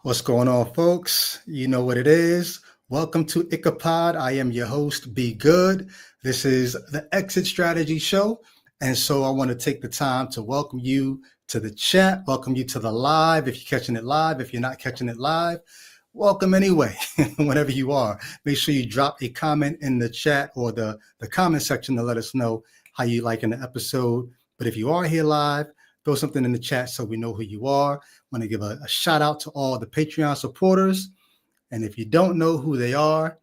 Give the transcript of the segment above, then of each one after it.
What's going on, folks? You know what it is. Welcome to Ichabod. I am your host, Be Good. This is the Exit Strategy Show. And so I want to take the time to welcome you to the chat, welcome you to the live. If you're catching it live, if you're not catching it live, welcome anyway, whenever you are. Make sure you drop a comment in the chat or the comment section to let us know how you liking the episode. But if you are here live, throw something in the chat so we know who you are. I want to give a shout out to all the Patreon supporters. And if you don't know who they are,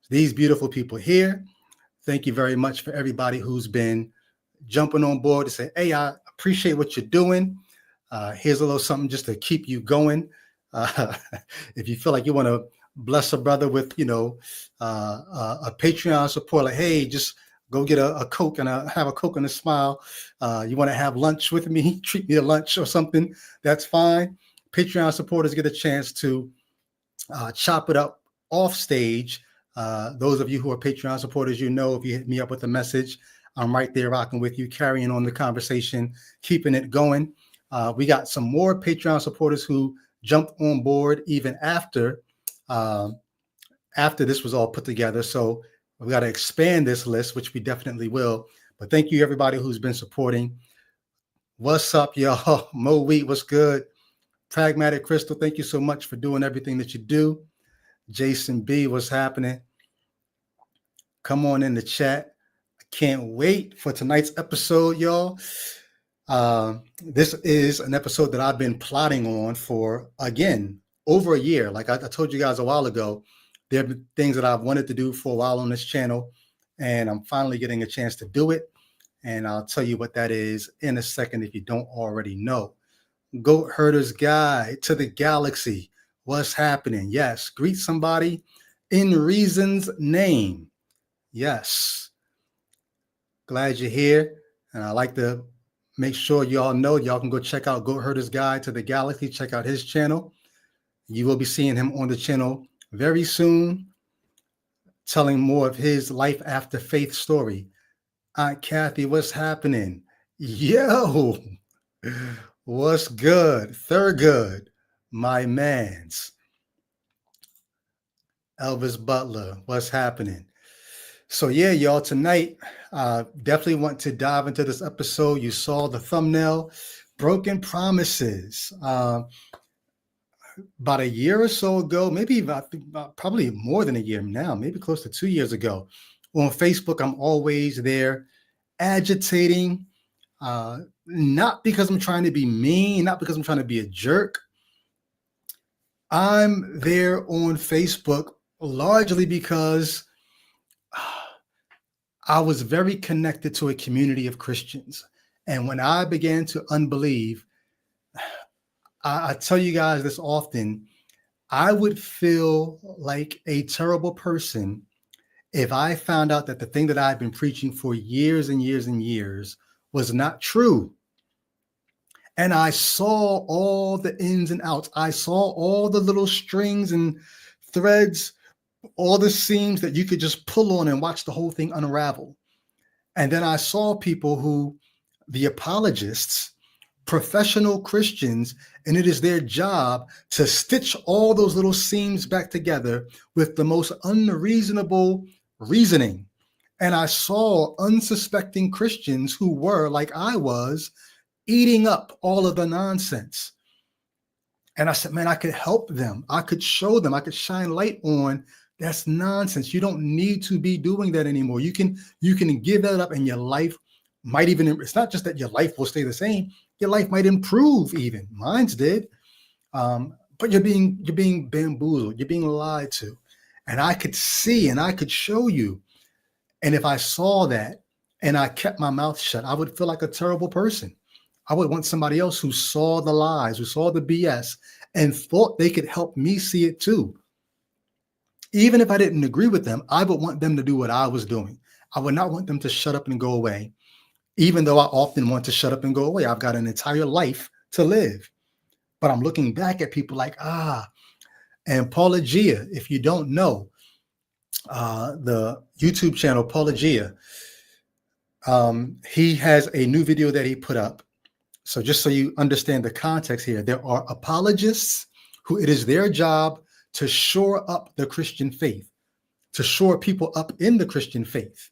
these beautiful people here, thank you very much for everybody who's been jumping on board to say, hey, I appreciate what you're doing. Here's a little something just to keep you going. If you feel like you want to bless a brother with, a Patreon support, like, hey, just go get a Coke and have a Coke and a smile. You want to have lunch with me, treat me to lunch or something, that's fine. Patreon supporters get a chance to chop it up off stage. Those of you who are Patreon supporters, if you hit me up with a message, I'm right there rocking with you, carrying on the conversation, keeping it going. We got some more Patreon supporters who jumped on board even after this was all put together. So we got to expand this list, which we definitely will. But thank you, everybody who's been supporting. What's up, y'all? Mo Wheat, what's good? Pragmatic Crystal, thank you so much for doing everything that you do. Jason B, what's happening? Come on in the chat. I can't wait for tonight's episode, y'all. This is an episode that I've been plotting on for, again, over a year. Like I told you guys a while ago, there have been things that I've wanted to do for a while on this channel, and I'm finally getting a chance to do it. And I'll tell you what that is in a second if you don't already know. Goat Herder's Guide to the Galaxy. What's happening? Yes. Greet somebody in reason's name. Yes. Glad you're here. And I like to make sure y'all know y'all can go check out Goat Herder's Guide to the Galaxy. Check out his channel. You will be seeing him on the channel very soon, telling more of his life after faith story. Aunt Kathy, what's happening? Yo, what's good? Thurgood, my mans. Elvis Butler, what's happening? So yeah, y'all, tonight, definitely want to dive into this episode. You saw the thumbnail, Broken Promises. About a year or so ago, maybe probably more than a year now, maybe close to 2 years ago, on Facebook, I'm always there agitating, not because I'm trying to be mean, not because I'm trying to be a jerk. I'm there on Facebook largely because I was very connected to a community of Christians. And when I began to unbelieve, I tell you guys this often, I would feel like a terrible person if I found out that the thing that I've been preaching for years and years and years was not true. And I saw all the ins and outs. I saw all the little strings and threads, all the seams that you could just pull on and watch the whole thing unravel. And then I saw people who, the apologists, professional Christians, and it is their job to stitch all those little seams back together with the most unreasonable reasoning. And I saw unsuspecting Christians who were, like I was, eating up all of the nonsense. And I said, man, I could help them. I could show them. I could shine light on that's nonsense. You don't need to be doing that anymore. You can give that up and your life might even, it's not just that your life will stay the same. Your life might improve even. Mine's did. But you're being bamboozled. You're being lied to. And I could see and I could show you. And if I saw that and I kept my mouth shut, I would feel like a terrible person. I would want somebody else who saw the lies, who saw the BS and thought they could help me see it too. Even if I didn't agree with them, I would want them to do what I was doing. I would not want them to shut up and go away, even though I often want to shut up and go away. I've got an entire life to live. But I'm looking back at people like, and Paulogia, if you don't know, the YouTube channel, Paulogia, he has a new video that he put up. So just so you understand the context here, there are apologists who it is their job to shore up the Christian faith, to shore people up in the Christian faith.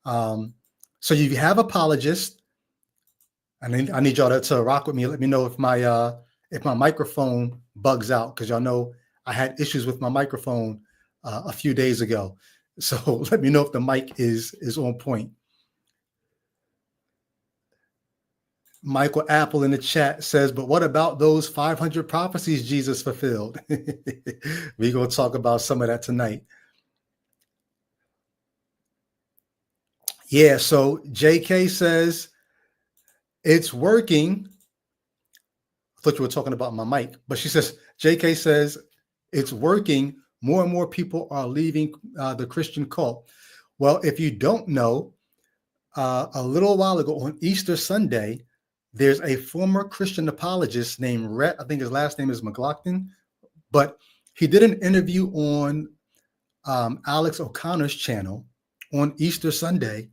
So you have apologists. I need y'all to rock with me. Let me know if my microphone bugs out, because y'all know I had issues with my microphone a few days ago. So let me know if the mic is on point. Michael Apple in the chat says, but what about those 500 prophecies Jesus fulfilled? We're going to talk about some of that tonight. Yeah, so JK says, it's working. I thought you were talking about my mic, but she says, JK says, it's working. More and more people are leaving the Christian cult. Well, if you don't know, a little while ago on Easter Sunday, there's a former Christian apologist named Rhett. I think his last name is McLaughlin, but he did an interview on Alex O'Connor's channel on Easter Sunday,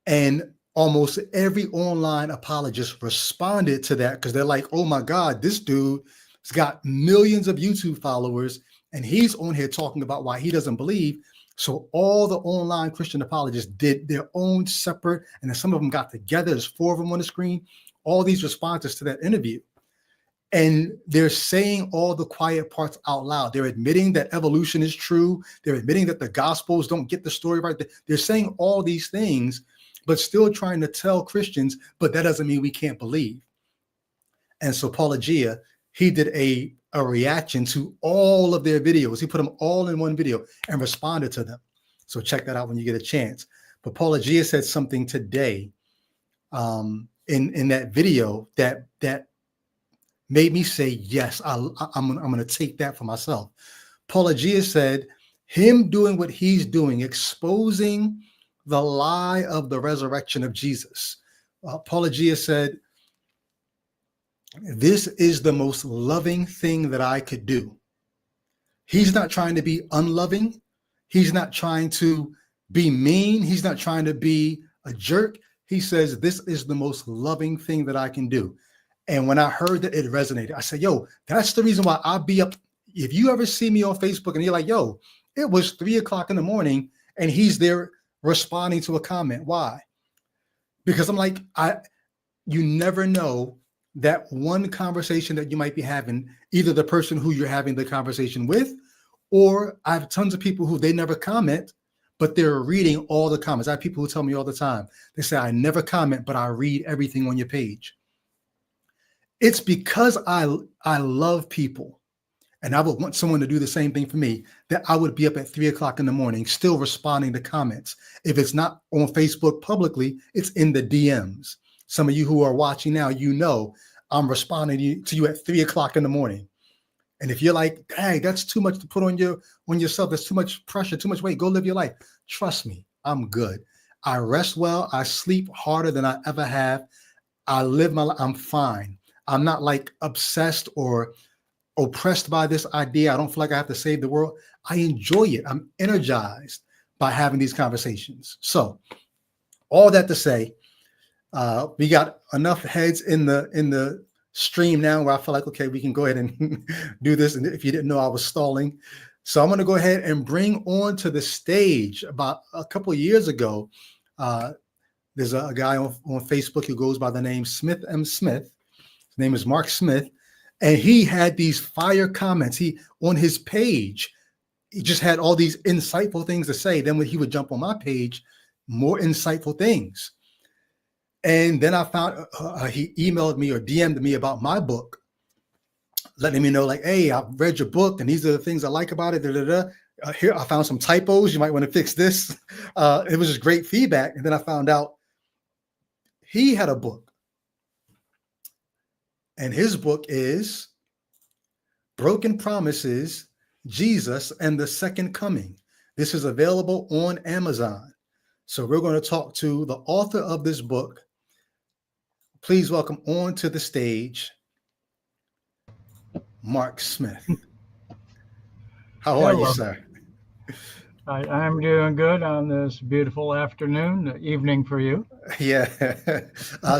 and almost every online apologist responded to that, because they're like, oh my God, this dude has got millions of YouTube followers and he's on here talking about why he doesn't believe. So all the online Christian apologists did their own separate, and then some of them got together. There's 4 of them on the screen, all these responses to that interview. And they're saying all the quiet parts out loud. They're admitting that evolution is true. They're admitting that the Gospels don't get the story right. They're saying all these things, but still trying to tell Christians, but that doesn't mean we can't believe. And so Paulogia, he did a reaction to all of their videos. He put them all in one video and responded to them. So check that out when you get a chance. But Paulogia said something today in that video that made me say, yes, I'm going to take that for myself. Paulogia said, him doing what he's doing, exposing the lie of the resurrection of Jesus. Paulogia said, this is the most loving thing that I could do. He's not trying to be unloving. He's not trying to be mean. He's not trying to be a jerk. He says, this is the most loving thing that I can do. And when I heard that, it resonated. I said, yo, that's the reason why I'll be up. If you ever see me on Facebook and you're like, yo, it was 3 o'clock in the morning and he's there responding to a comment. Why? Because I'm like, you never know that one conversation that you might be having, either the person who you're having the conversation with, or I have tons of people who they never comment, but they're reading all the comments. I have people who tell me all the time, they say, I never comment, but I read everything on your page. It's because I love people, and I would want someone to do the same thing for me, that I would be up at 3 o'clock in the morning still responding to comments. If it's not on Facebook publicly, it's in the DMs. Some of you who are watching now, you know I'm responding to you at 3 o'clock in the morning. And if you're like, hey, that's too much to put on yourself, that's too much pressure, too much weight, go live your life. Trust me, I'm good. I rest well. I sleep harder than I ever have. I live my life. I'm fine. I'm not like obsessed or oppressed by this idea. I don't feel like I have to save the world. I enjoy it. I'm energized by having these conversations. So all that to say, we got enough heads in the stream now where I feel like, okay, we can go ahead and do this. And if you didn't know, I was stalling. So I'm going to go ahead and bring on to the stage. About a couple of years ago, there's a guy on Facebook who goes by the name Smith M. Smith. His name is Mark Smith. And he had these fire comments. On his page, he just had all these insightful things to say. Then when he would jump on my page, more insightful things. And then I found he emailed me or DM'd me about my book, letting me know like, hey, I've read your book and these are the things I like about it. Here, I found some typos. You might want to fix this. It was just great feedback. And then I found out he had a book. And his book is Broken Promises, Jesus and the Second Coming. This is available on Amazon. So we're going to talk to the author of this book. Please welcome on to the stage, Mark Smith. How are you, sir? I'm doing good on this beautiful afternoon, evening for you. Yeah.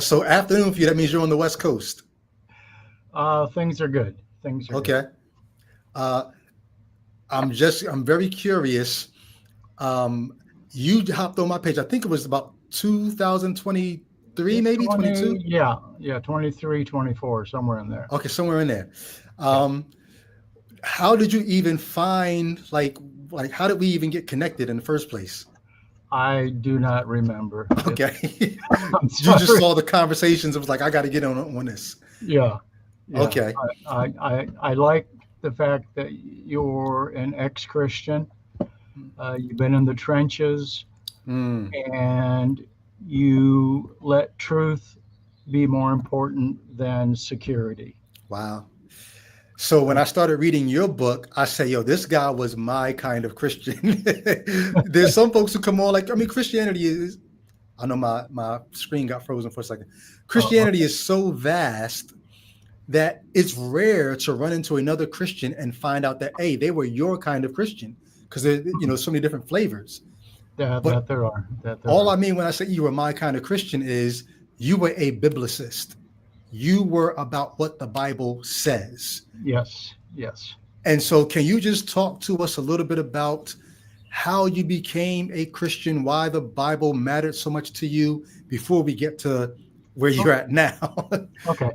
So afternoon for you, that means you're on the West Coast. Things are good. Things are good. Okay. Uh, I'm very curious. You hopped on my page. I think it was about 2023, Yeah, maybe 20, 22. yeah, 23, 24, somewhere in there. Okay, somewhere in there. Yeah. Um, how did you even find like how did we even get connected in the first place? I do not remember. Okay. I'm You just sorry. saw the conversations. It was like, I got to get on this. Yeah, yeah. Okay. I like the fact that you're an ex-Christian. You've been in the trenches, Mm, and you let truth be more important than security. wow. So when Uh, I started reading your book, I say, yo, this guy was my kind of Christian. There's some folks who come on like, I mean, Christianity is, I know my screen got frozen for a second. Christianity okay. is so vast that it's rare to run into another Christian and find out that, hey, they were your kind of Christian because there, so many different flavors. But That there are. That there all I are. mean when I say you were my kind of Christian is you were a biblicist. You were about what the Bible says. Yes, yes. And so, can you just talk to us a little bit about how you became a Christian, why the Bible mattered so much to you before we get to where you're Oh, at now? okay.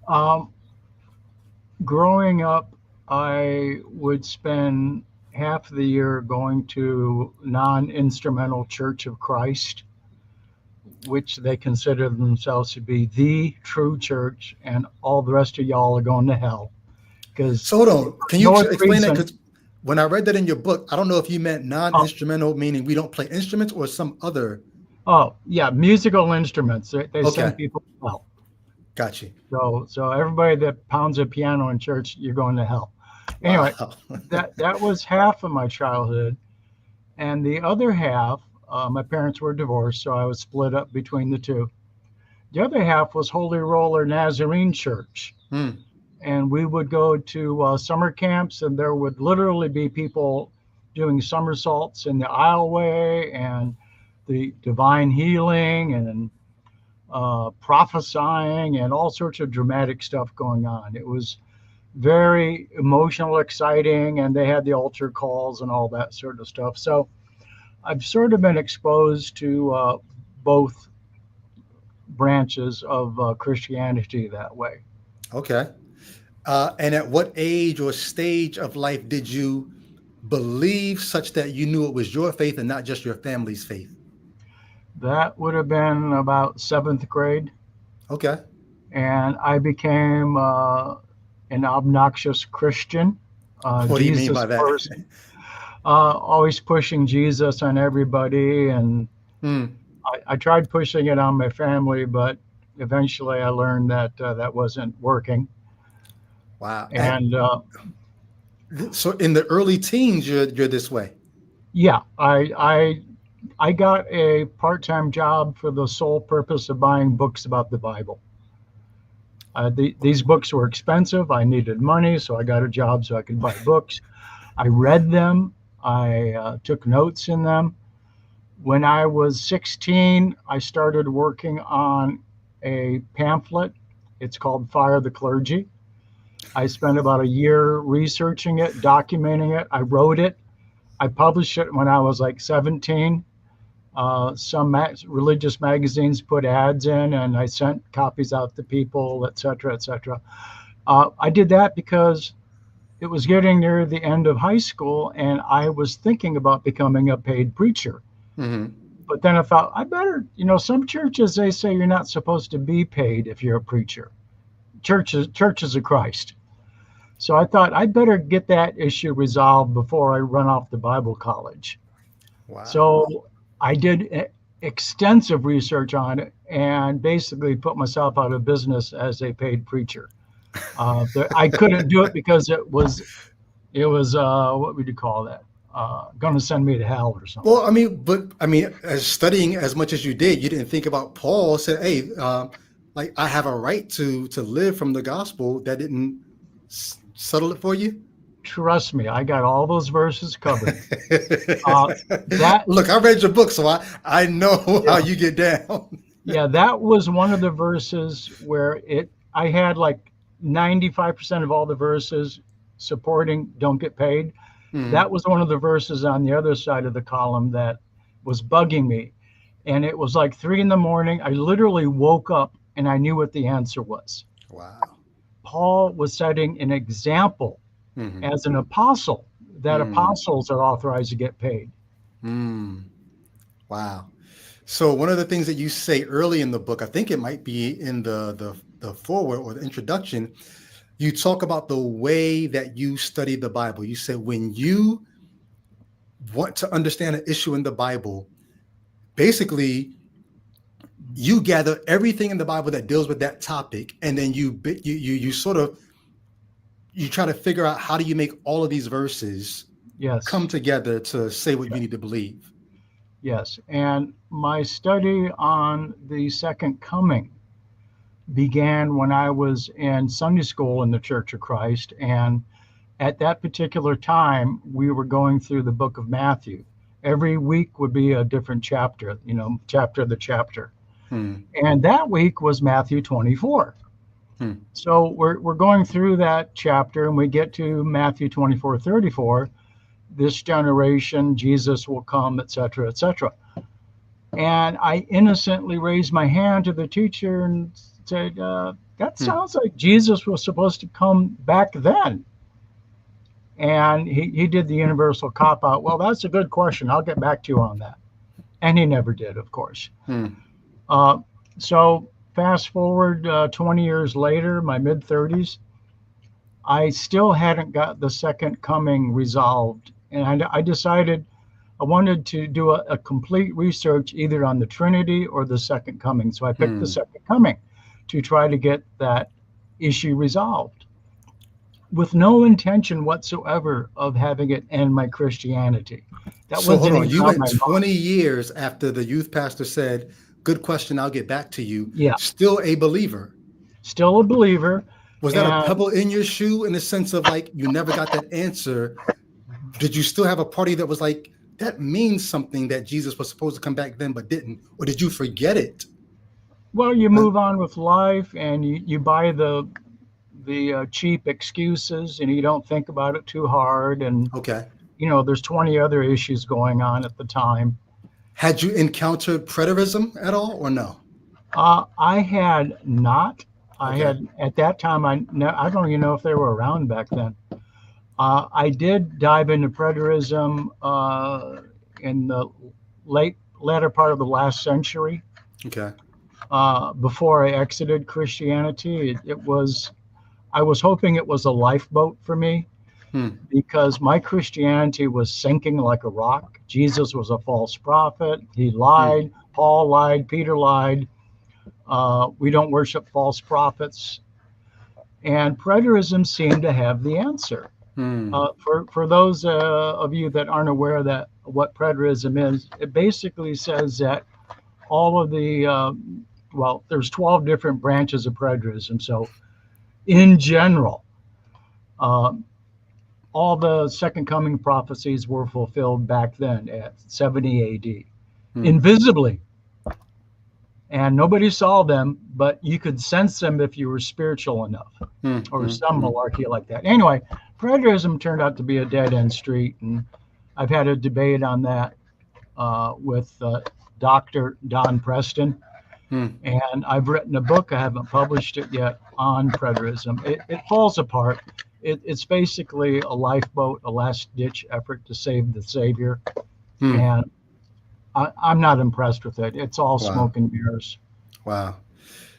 Um, Growing up, I would spend half the year going to non-instrumental Church of Christ, which they consider themselves to be the true church, and all the rest of y'all are going to hell. Because So, hold on. Can you no other explain that? reason. Because when I read that in your book, I don't know if you meant Oh, non-instrumental, meaning we don't play instruments, or some other. oh, yeah, musical instruments. They Okay, send people to hell. got you. So everybody that pounds a piano in church, you're going to hell. Anyway, Wow. that was half of my childhood, and the other half, my parents were divorced, so I was split up between the two. The other half was Holy Roller Nazarene Church, Hmm. and we would go to summer camps, and there would literally be people doing somersaults in the aisleway, and the divine healing, and prophesying, and all sorts of dramatic stuff going on. It was very emotional, exciting, and they had the altar calls and all that sort of stuff. So I've sort of been exposed to both branches of Christianity that way. Okay. And at what age or stage of life did you believe such that you knew it was your faith and not just your family's faith? That would have been about seventh grade, Okay. and I became an obnoxious Christian, What do you mean Jesus by that? person, always pushing Jesus on everybody. And Hmm. I tried pushing it on my family, but eventually I learned that that wasn't working. Wow. And So in the early teens, you're this way. yeah, I got a part-time job for the sole purpose of buying books about the Bible. These books were expensive. I needed money, so I got a job so I could buy books. I read them. I took notes in them. When I was 16, I started working on a pamphlet. It's called Fire the Clergy. I spent about a year researching it, documenting it. I wrote it. I published it when I was like 17. Some religious magazines put ads in, and I sent copies out to people, et cetera, et cetera. I did that because it was getting near the end of high school, and I was thinking about becoming a paid preacher. Hmm. But then I thought, I better, some churches, they say you're not supposed to be paid if you're a preacher. Churches of Christ. So I thought I'd better get that issue resolved before I run off to Bible college. Wow. So I did extensive research on it and basically put myself out of business as a paid preacher. I couldn't do it because it was what would you call that? Going to send me to hell or something. Well, I mean, as studying as much as you did, you didn't think about Paul said, "Hey, like I have a right to live from the gospel." That didn't settle it for you. Trust me, I got all those verses covered. Uh, that Look, I read your book, so I know how yeah, you get down. yeah, that was one of the verses where I had like 95% of all the verses supporting don't get paid. Mm. That was one of the verses on the other side of the column that was bugging me. And it was like 3 a.m. I literally woke up and I knew what the answer was. Wow. Paul was setting an example Mm-hmm. as an apostle that Mm. apostles are authorized to get paid. Mm. Wow. So one of the things that you say early in the book, I think it might be in the foreword or the introduction, you talk about the way that you study the Bible. You said when you want to understand an issue in the Bible, basically you gather everything in the Bible that deals with that topic, and then you sort of you try to figure out how do you make all of these verses come Yes, together to say what you need to believe. yes. And my study on the second coming began when I was in Sunday school in the Church of Christ. And at that particular time, we were going through the book of Matthew. Every week would be a different chapter, chapter the chapter. Hmm. And that week was Matthew 24. Hmm. So we're going through that chapter and we get to Matthew 24:34. This generation, Jesus will come, etc., etc. And I innocently raised my hand to the teacher and said, that Hmm. sounds like Jesus was supposed to come back then. And he did the universal cop out. Well, that's a good question. I'll get back to you on that. And he never did, of course. Hmm. Uh, so fast forward 20 years later, my mid 30s, I still hadn't got the second coming resolved. And I decided I wanted to do a complete research either on the Trinity or the second coming. So I picked the Hmm. second coming to try to get that issue resolved with no intention whatsoever of having it end my Christianity. That So hold wasn't on, even you on went my 20 mind. years after the youth pastor said, "Good question, I'll get back to you." Yeah, Still a believer. still a believer. Was that a And pebble in your shoe in the sense of like you never got that answer? Did you still have a party that was like, that means something that Jesus was supposed to come back then but didn't? Or did you forget it? well, you Uh, move on with life and you buy the cheap excuses and you don't think about it too hard. And, okay. there's 20 other issues going on at the time. Had you encountered preterism at all or no? I had not. I Okay. had at that time. I don't even know if they were around back then. I did dive into preterism in the latter part of the last century. Okay. Before I exited Christianity, I was hoping it was a lifeboat for me Hmm. because my Christianity was sinking like a rock. Jesus was a false prophet. He Hmm. lied. Paul lied. Peter lied. We don't worship false prophets. And preterism seemed to have the answer. Hmm. For those of you that aren't aware that what preterism is, it basically says that all of well, there's 12 different branches of preterism. So in general, uh, all the second coming prophecies were fulfilled back then at 70 AD, Hmm. invisibly. And nobody saw them, but you could sense them if you were spiritual enough, Hmm. or Hmm. some Hmm. malarkey like that. Anyway, preterism turned out to be a dead end street, and I've had a debate on that with Dr. Don Preston, Hmm. and I've written a book. I haven't published it yet on preterism. It falls apart. It's basically a lifeboat, a last ditch effort to save the Savior, Hmm. and I'm not impressed with it. It's all Wow. smoke and mirrors. Wow.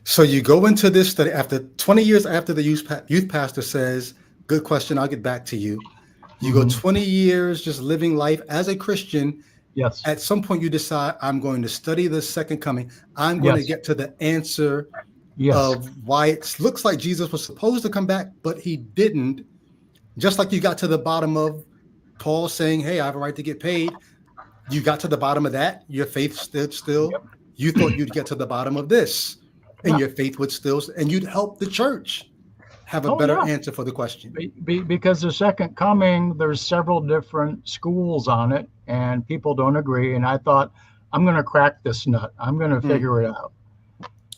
So you go into this study after 20 years after the youth pastor says, "Good question, I'll get back to you." You go Hmm. 20 years just living life as a Christian. Yes, At some point, you decide, I'm going to study the second coming. I'm going to yes, get to the answer yes. of why it looks like Jesus was supposed to come back, but he didn't. Just like you got to the bottom of Paul saying, "Hey, I have a right to get paid." You got to the bottom of that. Your faith stood still. Yep. You thought you'd get to the bottom of this, and Yeah. your faith would still, and you'd help the church have a Oh, better yeah. answer for the question. Because the second coming, there's several different schools on it, and people don't agree. And I thought, I'm going to crack this nut. I'm going to Hmm. figure it out.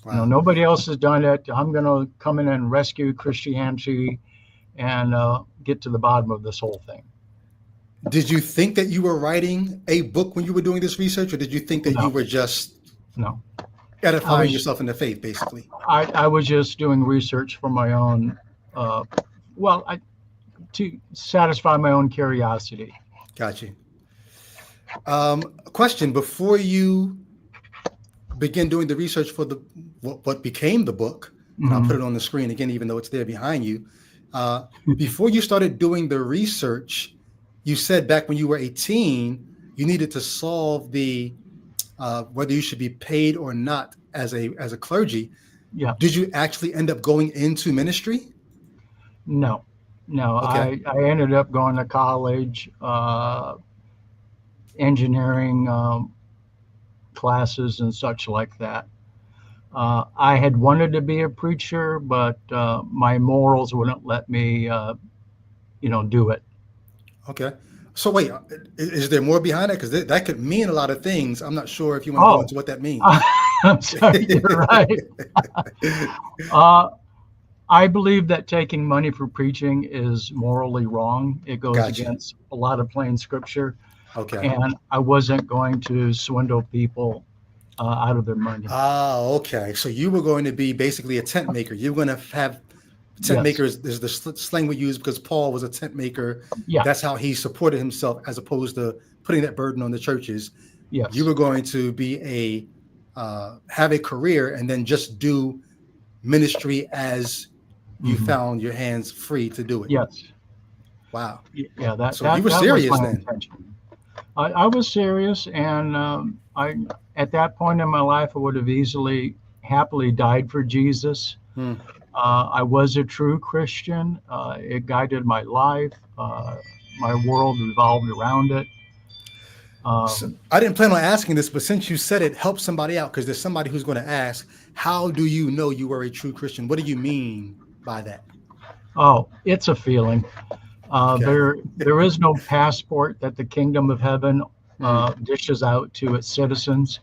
Wow. Nobody else has done it. I'm going to come in and rescue Christianity and get to the bottom of this whole thing. Did you think that you were writing a book when you were doing this research, or did you think that you No, were just no. edifying yourself in the faith, basically? I was just doing research for my own, to satisfy my own curiosity. Got you. Question: before you begin doing the research for what became the book, and I'll put it on the screen again, even though it's there behind you. Before you started doing the research, you said back when you were 18, you needed to solve the whether you should be paid or not as a clergy. Yeah. Did you actually end up going into ministry? No. Okay. I ended up going to college, engineering classes and such like that. I had wanted to be a preacher, but my morals wouldn't let me, do it. Okay. So wait, is there more behind that? Because that could mean a lot of things. I'm not sure if you want to go into what that means. I'm sorry, you're right. I believe that taking money for preaching is morally wrong. It goes against a lot of plain scripture. Okay. And I wasn't going to swindle people out of their money. Okay. So you were going to be basically a tent maker. You're going to have tent makers. Is the slang we use because Paul was a tent maker. Yeah. That's how he supported himself, as opposed to putting that burden on the churches. Yes. You were going to be have a career and then just do ministry as you found your hands free to do it. Yes. Wow. Yeah. So you were serious then. I was serious, and I at that point in my life I would have happily died for Jesus. I was a true Christian. It guided my life. My world revolved around it. So I didn't plan on asking this, but since you said it, help somebody out, because there's somebody who's going to ask, how do you know you are a true Christian? What do you mean by that? Oh, it's a feeling. Okay. There is no passport that the kingdom of heaven dishes out to its citizens.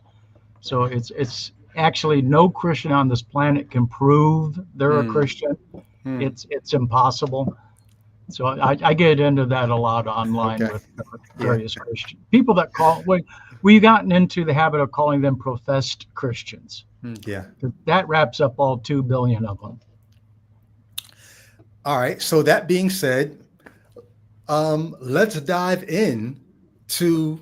So it's actually no Christian on this planet can prove they're a Christian. It's impossible. So I get into that a lot online with various Christian people that we've gotten into the habit of calling them professed Christians. Yeah. That wraps up all 2 billion of them. All right. So that being said, let's dive in to,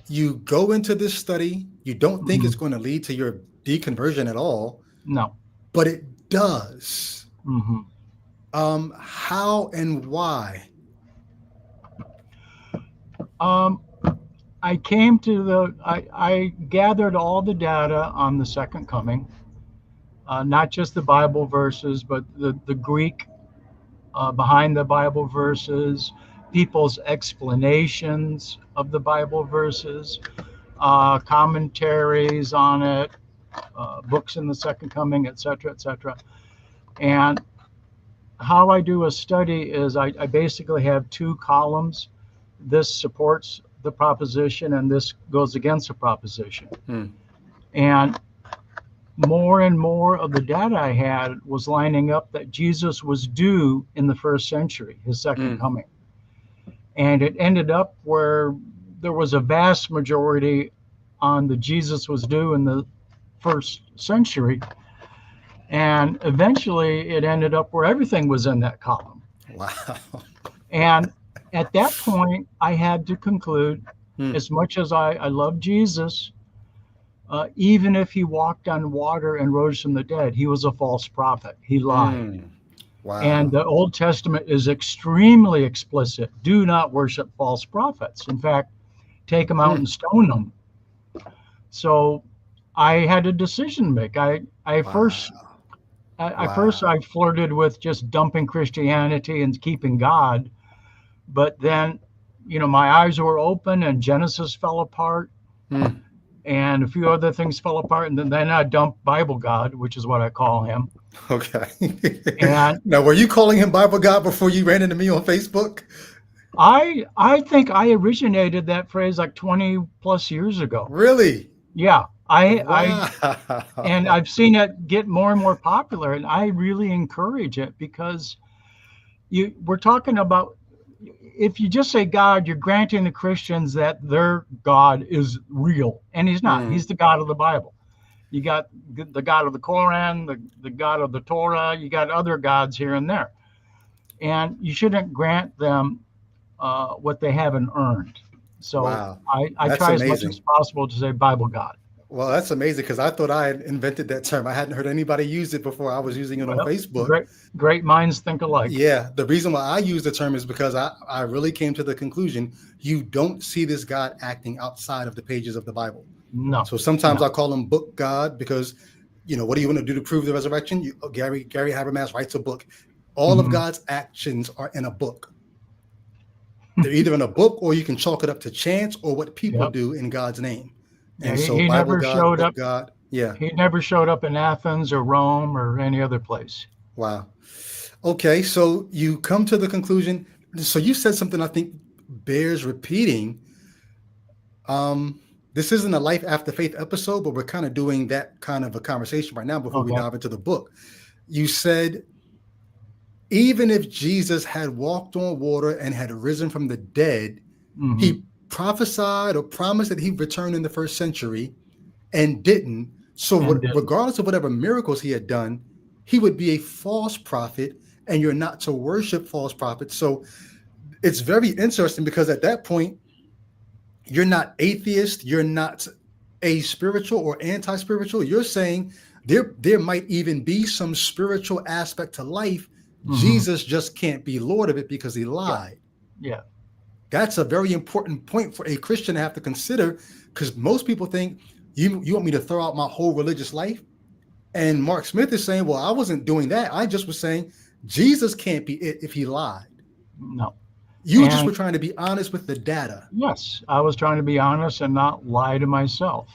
you go into this study. You don't think it's going to lead to your deconversion at all. No. But it does. How and why? I came to I gathered all the data on the second coming, not just the Bible verses, but the Greek behind the Bible verses, people's explanations of the Bible verses, commentaries on it, books in the second coming, etc., etc. And how I do a study is I basically have 2 columns. This supports the proposition and this goes against the proposition. And more and more of the data I had was lining up that Jesus was due in the 1st century, his second coming. And it ended up where there was a vast majority on the Jesus was due in the 1st century. And eventually it ended up where everything was in that column. Wow. And at that point, I had to conclude, as much as I love Jesus, even if he walked on water and rose from the dead, he was a false prophet. He lied. Wow. And the Old Testament is extremely explicit. Do not worship false prophets. In fact, take them out and stone them. So I had a decision to make. First I flirted with just dumping Christianity and keeping God. But then, my eyes were open and Genesis fell apart. And a few other things fell apart. And then I dumped Bible God, which is what I call him. Okay. And now, were you calling him Bible God before you ran into me on Facebook? I think I originated that phrase like 20 plus years ago. Really? Yeah. I and Wow. I've seen it get more and more popular, and I really encourage it because we're talking about, if you just say God, you're granting the Christians that their God is real, and he's not. Mm, He's the God of the Bible. You got the God of the Koran, the God of the Torah. You got other gods here and there, and you shouldn't grant them what they haven't earned. So wow. I That's try as much as amazing. possible to say Bible God. Well, that's amazing because I thought I had invented that term. I hadn't heard anybody use it before. I was using it on Well, Facebook. great minds think alike. Yeah, the reason why I use the term is because I really came to the conclusion you don't see this God acting outside of the pages of the Bible. No, So sometimes no. I call him book God because, what do you want to do to prove the resurrection? Gary Habermas writes a book. All of Mhm. God's actions are in a book. They're either in a book or you can chalk it up to chance or what people Yep. do in God's name. Yeah, And he, so he Bible never God, showed book up. God. Yeah. He never showed up in Athens or Rome or any other place. Wow. Okay. So you come to the conclusion. So you said something I think bears repeating. Um, this isn't a life after faith episode, but we're kind of doing that kind of a conversation right now before we Okay. dive into the book. You said, even if Jesus had walked on water and had risen from the dead, Hmm. he prophesied or promised that he'd return in the first century and didn't. So, And didn't. regardless of whatever miracles he had done, he would be a false prophet, and you're not to worship false prophets. So, it's very interesting because at that point, you're not atheist, you're not a spiritual or anti-spiritual. You're saying there might even be some spiritual aspect to life. Hmm. Jesus just can't be Lord of it because he Yeah. lied. Yeah. That's a very important point for a Christian to have to consider, because most people think you want me to throw out my whole religious life. And Mark Smith is saying, well, I wasn't doing that. I just was saying Jesus can't be it if he lied. No. You just And were trying to be honest with the data. yes, I was trying to be honest and not lie to myself.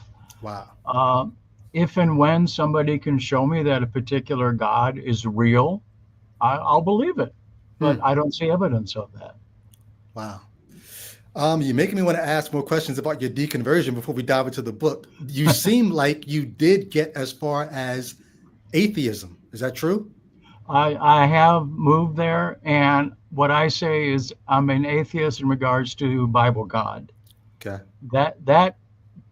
Wow. Uh, if and when somebody can show me that a particular God is real, I'll believe it. But Hmm. I don't see evidence of that. Wow. You're making me want to ask more questions about your deconversion before we dive into the book. You seem like you did get as far as atheism. Is that true? I have moved there, and what I say is I'm an atheist in regards to Bible God. Okay. That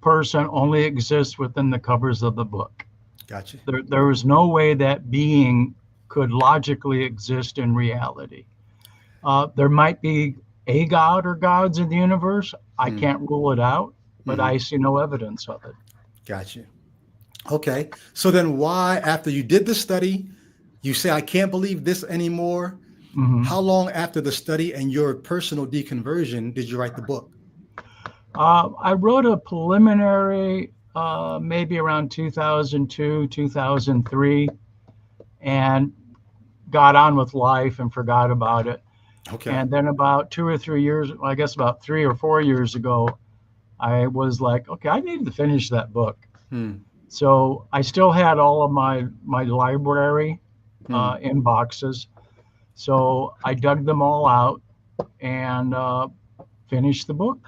person only exists within the covers of the book. Gotcha. There is no way that being could logically exist in reality. There might be a God or gods in the universe. I Hmm. can't rule it out, but Hmm. I see no evidence of it. Gotcha. Okay. So then why, after you did the study, you say, I can't believe this anymore? Hmm. How long after the study and your personal deconversion did you write the book? I wrote a preliminary, maybe around 2002, 2003, and got on with life and forgot about it. Okay. And then about 2 or 3 years, I guess about 3 or 4 years ago, I was like, okay, I need to finish that book. Hmm. So I still had all of my library Hmm. in boxes. So I dug them all out and finished the book.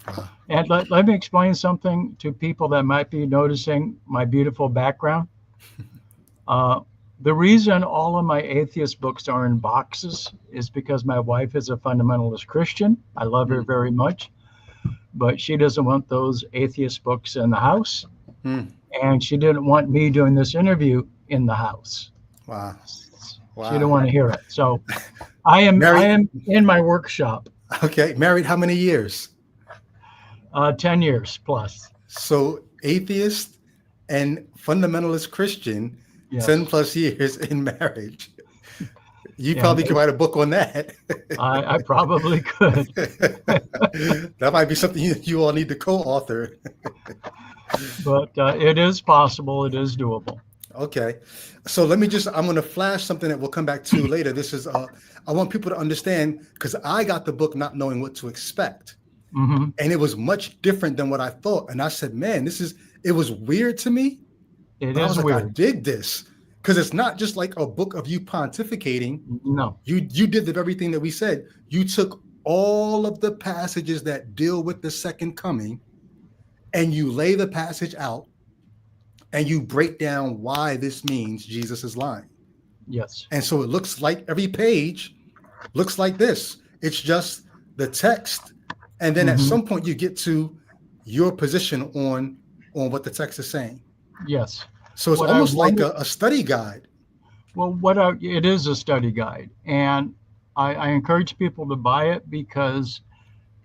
Wow. And let me explain something to people that might be noticing my beautiful background. Uh, the reason all of my atheist books are in boxes is because my wife is a fundamentalist Christian. I love her Hmm. very much, but she doesn't want those atheist books in the house. Hmm. And she didn't want me doing this interview in the house. Wow. She didn't Wow. want to hear it. So I Married. am in my workshop, Okay. Married how many years? 10 years plus. So atheist and fundamentalist Christian, 10 Yes. plus years in marriage. You And probably could write a book on that. I probably could. That might be something you all need to co-author. But it is possible. It is doable. Okay. So I'm going to flash something that we'll come back to later. This is, I want people to understand, because I got the book not knowing what to expect. Hmm. And it was much different than what I thought. And I said, man, it was weird to me, It but I was is like, I weird. dig this. Because it's not just like a book of you pontificating. No. You did the very thing that we said. You took all of the passages that deal with the second coming and you lay the passage out and you break down why this means Jesus is lying. Yes. And so it looks like every page looks like this. It's just the text, and then at Mhm. some point you get to your position on what the text is saying. Yes. So it's What I almost like wanted, a study guide. well, it is a study guide, and I encourage people to buy it because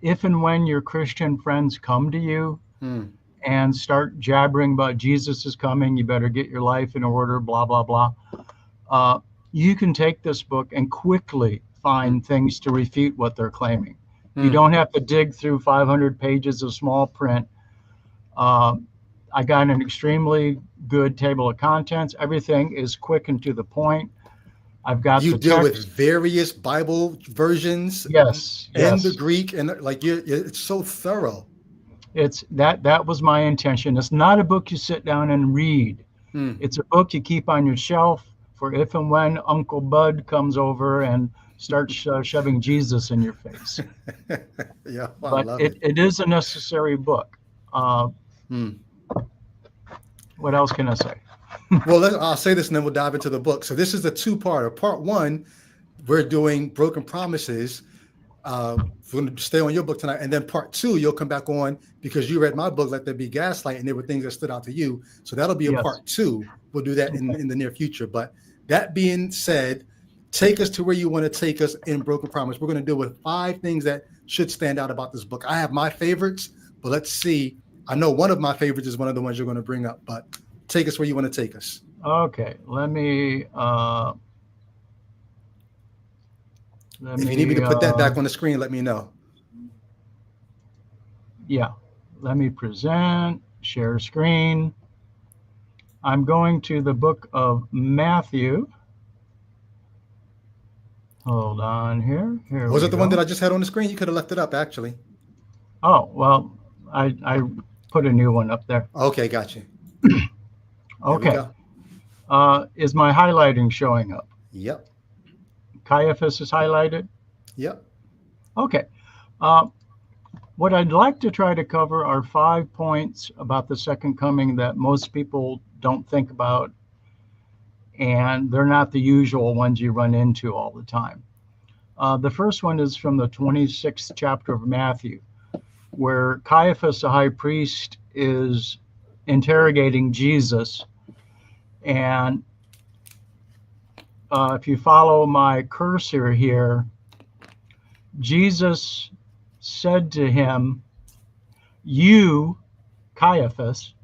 if and when your Christian friends come to you Hmm. and start jabbering about Jesus is coming, you better get your life in order, blah blah blah. Uh, you can take this book and quickly Hmm. find things to refute what they're claiming. You Hmm. don't have to dig through 500 pages of small print. Uh, I got an extremely good table of contents. Everything is quick and to the point. I've Do got you the deal with text. various Bible versions Yes, and the yes. Greek, and like it's so thorough. It's that was my intention. It's not a book you sit down and read. Hmm. It's a book you keep on your shelf for if and when Uncle Bud comes over and starts shoving Jesus in your face. Yeah, I But love it, it. it is a necessary book. Uh, Hmm. what else can I say? Well, I'll say this and then we'll dive into the book. So this is a two-parter. Part one, we're doing broken promises. We're going to stay on your book tonight, and then part two, you'll come back on because you read my book, Let There Be Gaslight, and there were things that stood out to you. So that'll be a Yes. part two. We'll do that Okay. in the near future. But that being said, take us to where you want to take us in Broken Promise. We're going to deal with 5 things that should stand out about this book. I have my favorites, but let's see. I know one of my favorites is one of the ones you're going to bring up, but take us where you want to take us. Okay. Let If you need me me. to put that back on the screen, let me know. Yeah. Let me present. Share screen. I'm going to the book of Matthew. Hold on here. Here Was we it the one that go. I just had on the screen? You could have left it up, actually. Oh, well, I put a new one up there. Okay, got you. Here we Okay. go. Is my highlighting showing up? Yep. Caiaphas is highlighted? Yep. Okay. Uh, what I'd like to try to cover are 5 points about the second coming that most people don't think about, and they're not the usual ones you run into all the time. The first one is from the 26th chapter of Matthew, where Caiaphas, the high priest, is interrogating Jesus. And if you follow my cursor here, Jesus said to him, "You, Caiaphas,"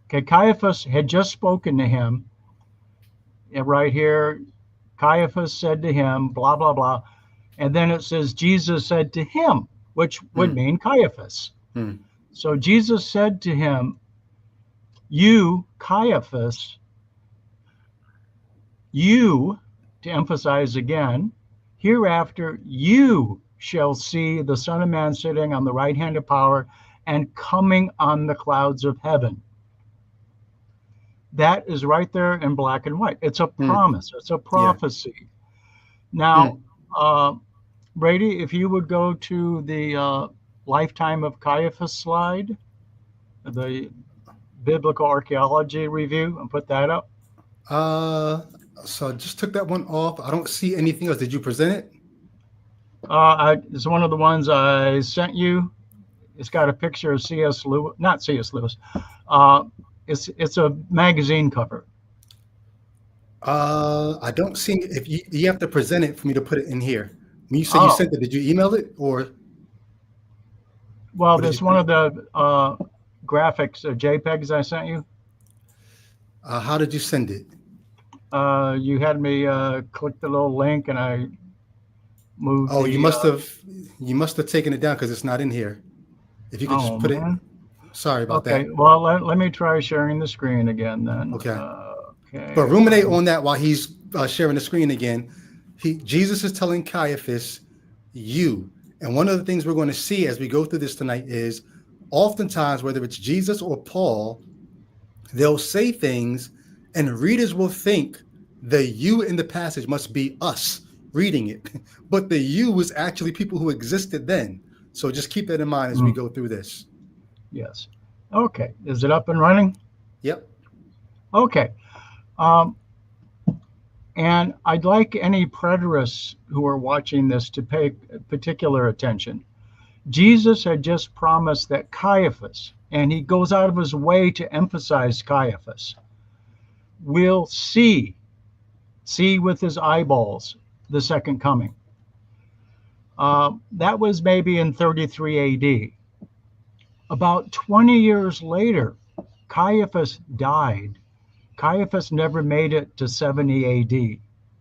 okay, Caiaphas had just spoken to him. And right here, Caiaphas said to him, blah, blah, blah. And then it says, Jesus said to him, which would Hmm. mean Caiaphas. Hmm. So Jesus said to him, "You, Caiaphas, you," to emphasize again, "hereafter you shall see the Son of Man sitting on the right hand of power and coming on the clouds of heaven." That is right there in black and white. It's a Hmm. promise, it's a Yeah. prophecy. Hmm. Now, Brady, if you would go to the Lifetime of Caiaphas slide, the biblical archaeology review, and put that up. Uh, so I just took that one off. I don't see anything else. Did you present it? It's one of the ones I sent you. It's got a picture of C.S. Lewis, not C.S. Lewis. Uh, it's a magazine cover. I don't see if you have to present it for me to put it in here. When you say you Oh, sent it, did you email it or well, what did there's you one do? of the graphics, JPEGs I sent you. How did you send it? You had me click the little link, and I moved Oh, the. you must have taken it down because it's not in here. If you could just Oh put it. man. Sorry about Okay. that. Well, let me try sharing the screen again then. Okay. But Okay. ruminate on that while he's sharing the screen again. Jesus is telling Caiaphas, "You." And one of the things we're going to see as we go through this tonight is oftentimes, whether it's Jesus or Paul, they'll say things and readers will think the you in the passage must be us reading it. But the you is actually people who existed then. So just keep that in mind as we Mm, go through this. yes. Okay. Is it up and running? Yep. Okay. Um, and I'd like any preterists who are watching this to pay particular attention. Jesus had just promised that Caiaphas, and he goes out of his way to emphasize Caiaphas, will see with his eyeballs the second coming. That was maybe in 33 AD. About 20 years later, Caiaphas died. Caiaphas never made it to 70 AD.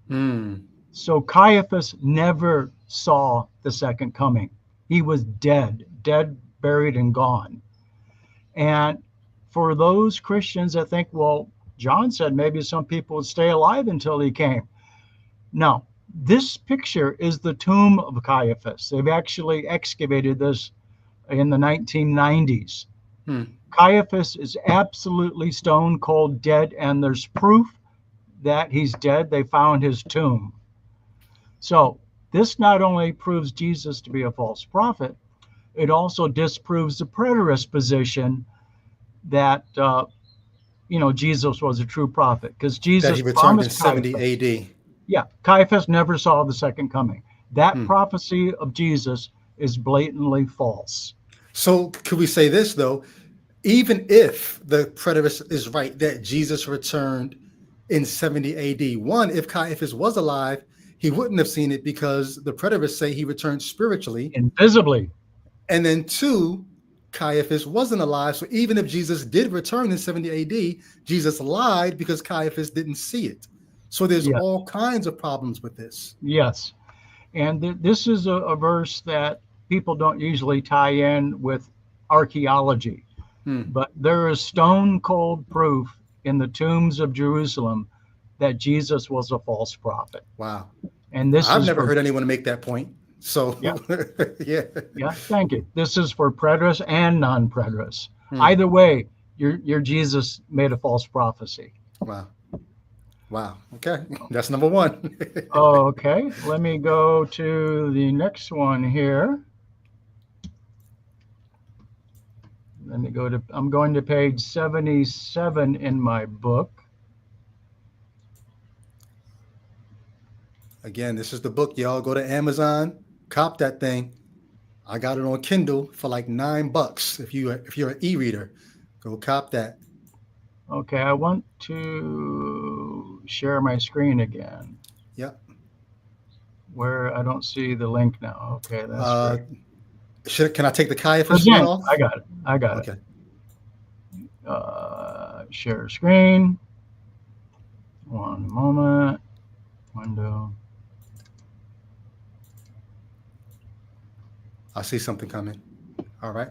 Hmm. So Caiaphas never saw the second coming. He was dead, buried, and gone. And for those Christians that think, well, John said maybe some people would stay alive until he came. No, this picture is the tomb of Caiaphas. They've actually excavated this in the 1990s. Hmm. Caiaphas is absolutely stone cold dead, and there's proof that he's dead. They found his tomb. So this not only proves Jesus to be a false prophet, it also disproves the preterist position that Jesus was a true prophet, because That Jesus he returned in promised 70 Caiaphas. AD. Yeah, Caiaphas never saw the second coming. That Hmm. prophecy of Jesus is blatantly false. So could we say this though? Even if the preterist is right that Jesus returned in 70 AD, one, if Caiaphas was alive, he wouldn't have seen it because the preterists say he returned spiritually. Invisibly. And then two, Caiaphas wasn't alive. So even if Jesus did return in 70 AD, Jesus lied because Caiaphas didn't see it. So there's Yeah. all kinds of problems with this. Yes. And this is a verse that people don't usually tie in with archaeology, Hmm. but there is stone cold proof in the tombs of Jerusalem that Jesus was a false prophet. Wow. And this I've is never for, heard anyone make that point. So yeah, yeah. yeah, thank you. This is for preterists and non preterists. Hmm. Either way, your Jesus made a false prophecy. Wow. Wow. Okay. That's number one. Okay, let me go to the next one here. Let me go to, I'm going to page 77 in my book. Again, this is the book, y'all. Go to Amazon, cop that thing. I got it on Kindle for like $9. If you're an e-reader, go cop that. Okay, I want to share my screen again Yep. where I don't see the link now. Okay, that's Uh, great. can I take the Caiaphas one Present. off? I got it. I got Okay. it. Share screen. One moment. Window. I see something coming. All right.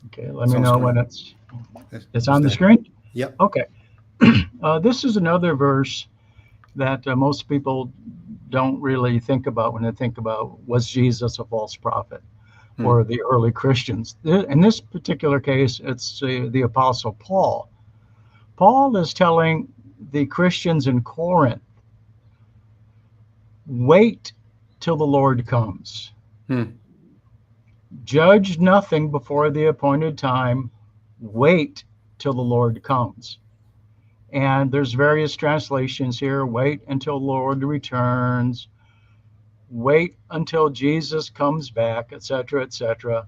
Okay, let It's me on know screen. when it's It's on the there. screen. Yep. Okay. This is another verse that most people don't really think about when they think about, was Jesus a false prophet, Hmm. or the early Christians. In this particular case, it's the Apostle Paul. Paul is telling the Christians in Corinth, wait till the Lord comes. Hmm. Judge nothing before the appointed time. Wait till the Lord comes. And there's various translations here. Wait until the Lord returns. Wait until Jesus comes back, etc., etc.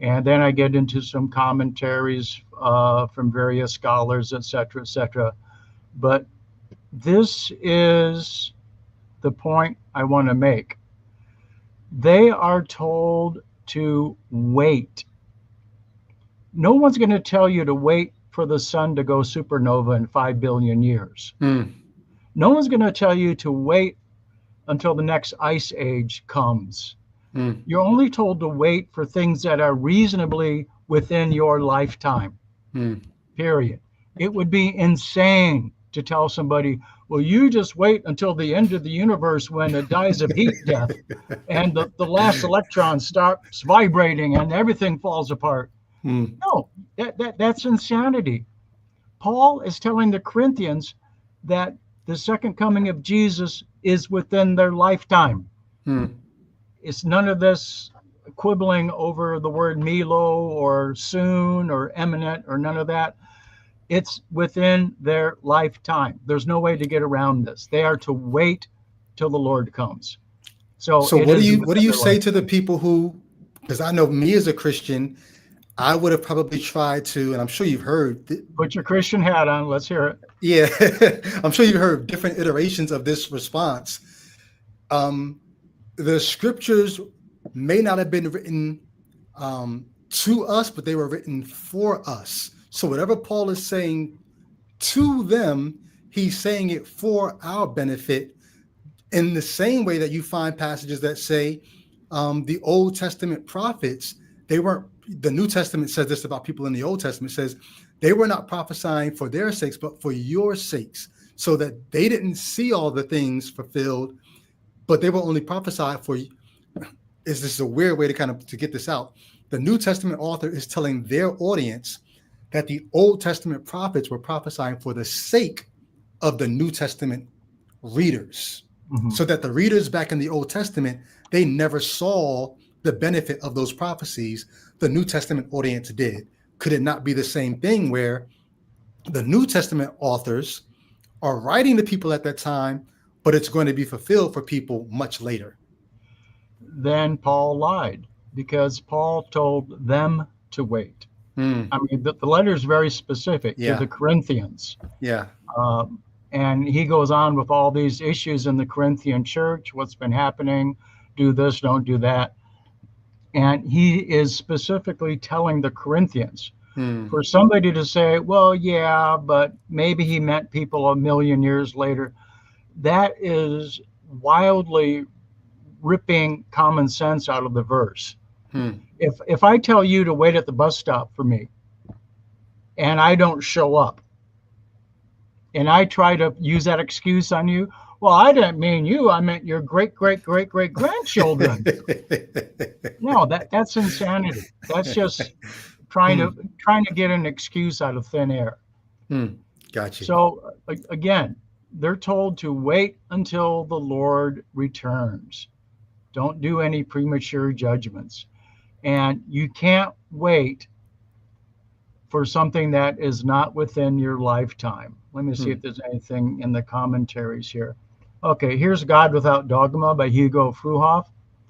And then I get into some commentaries from various scholars, etc., etc. But this is the point I want to make. They are told to wait. No one's going to tell you to wait for the sun to go supernova in 5 billion years. Hmm. No one's going to tell you to wait until the next ice age comes. Hmm. You're only told to wait for things that are reasonably within your lifetime, Hmm. period. It would be insane to tell somebody, well, you just wait until the end of the universe when it dies of heat death and the last electron stops vibrating and everything falls apart. Hmm. No, that's insanity. Paul is telling the Corinthians that the second coming of Jesus is within their lifetime. Hmm. It's none of this quibbling over the word Milo or soon or imminent or none of that. It's within their lifetime. There's no way to get around this. They are to wait till the Lord comes. So So it is what do within you their say life. to the people who, because I know me as a Christian, I would have probably tried to, and I'm sure you've heard, Put your Christian hat on. Let's hear it. yeah, I'm sure you've heard different iterations of this response. Um, the scriptures may not have been written to us, but they were written for us. So whatever Paul is saying to them, he's saying it for our benefit, in the same way that you find passages that say the Old Testament prophets, they weren't, the New Testament says this about people in the Old Testament, says they were not prophesying for their sakes, but for your sakes, so that they didn't see all the things fulfilled, but they were only prophesied for. Is this a weird way to kind of to get this out? The New Testament author is telling their audience that the Old Testament prophets were prophesying for the sake of the New Testament readers, Mhm. so that the readers back in the Old Testament, they never saw the benefit of those prophecies. The New Testament audience did. Could it not be the same thing where the New Testament authors are writing to people at that time, but it's going to be fulfilled for people much later? Then Paul lied because Paul told them to wait. Hmm. I mean, the letter is very specific to Yeah. the Corinthians. Yeah. Um, and he goes on with all these issues in the Corinthian church, what's been happening, do this, don't do that. And he is specifically telling the Corinthians, Hmm. for somebody to say, well, yeah, but maybe he meant people a million years later, that is wildly ripping common sense out of the verse. Hmm. If I tell you to wait at the bus stop for me and I don't show up, and I try to use that excuse on you, well, I didn't mean you. I meant your great, great, great, great grandchildren. No, that's insanity. That's just trying Hmm. to trying to get an excuse out of thin air. Hmm. Got you. So again, they're told to wait until the Lord returns. Don't do any premature judgments. And you can't wait for something that is not within your lifetime. Let me see Hmm. if there's anything in the commentaries here. Okay, here's God Without Dogma by Hugo Fruhoff.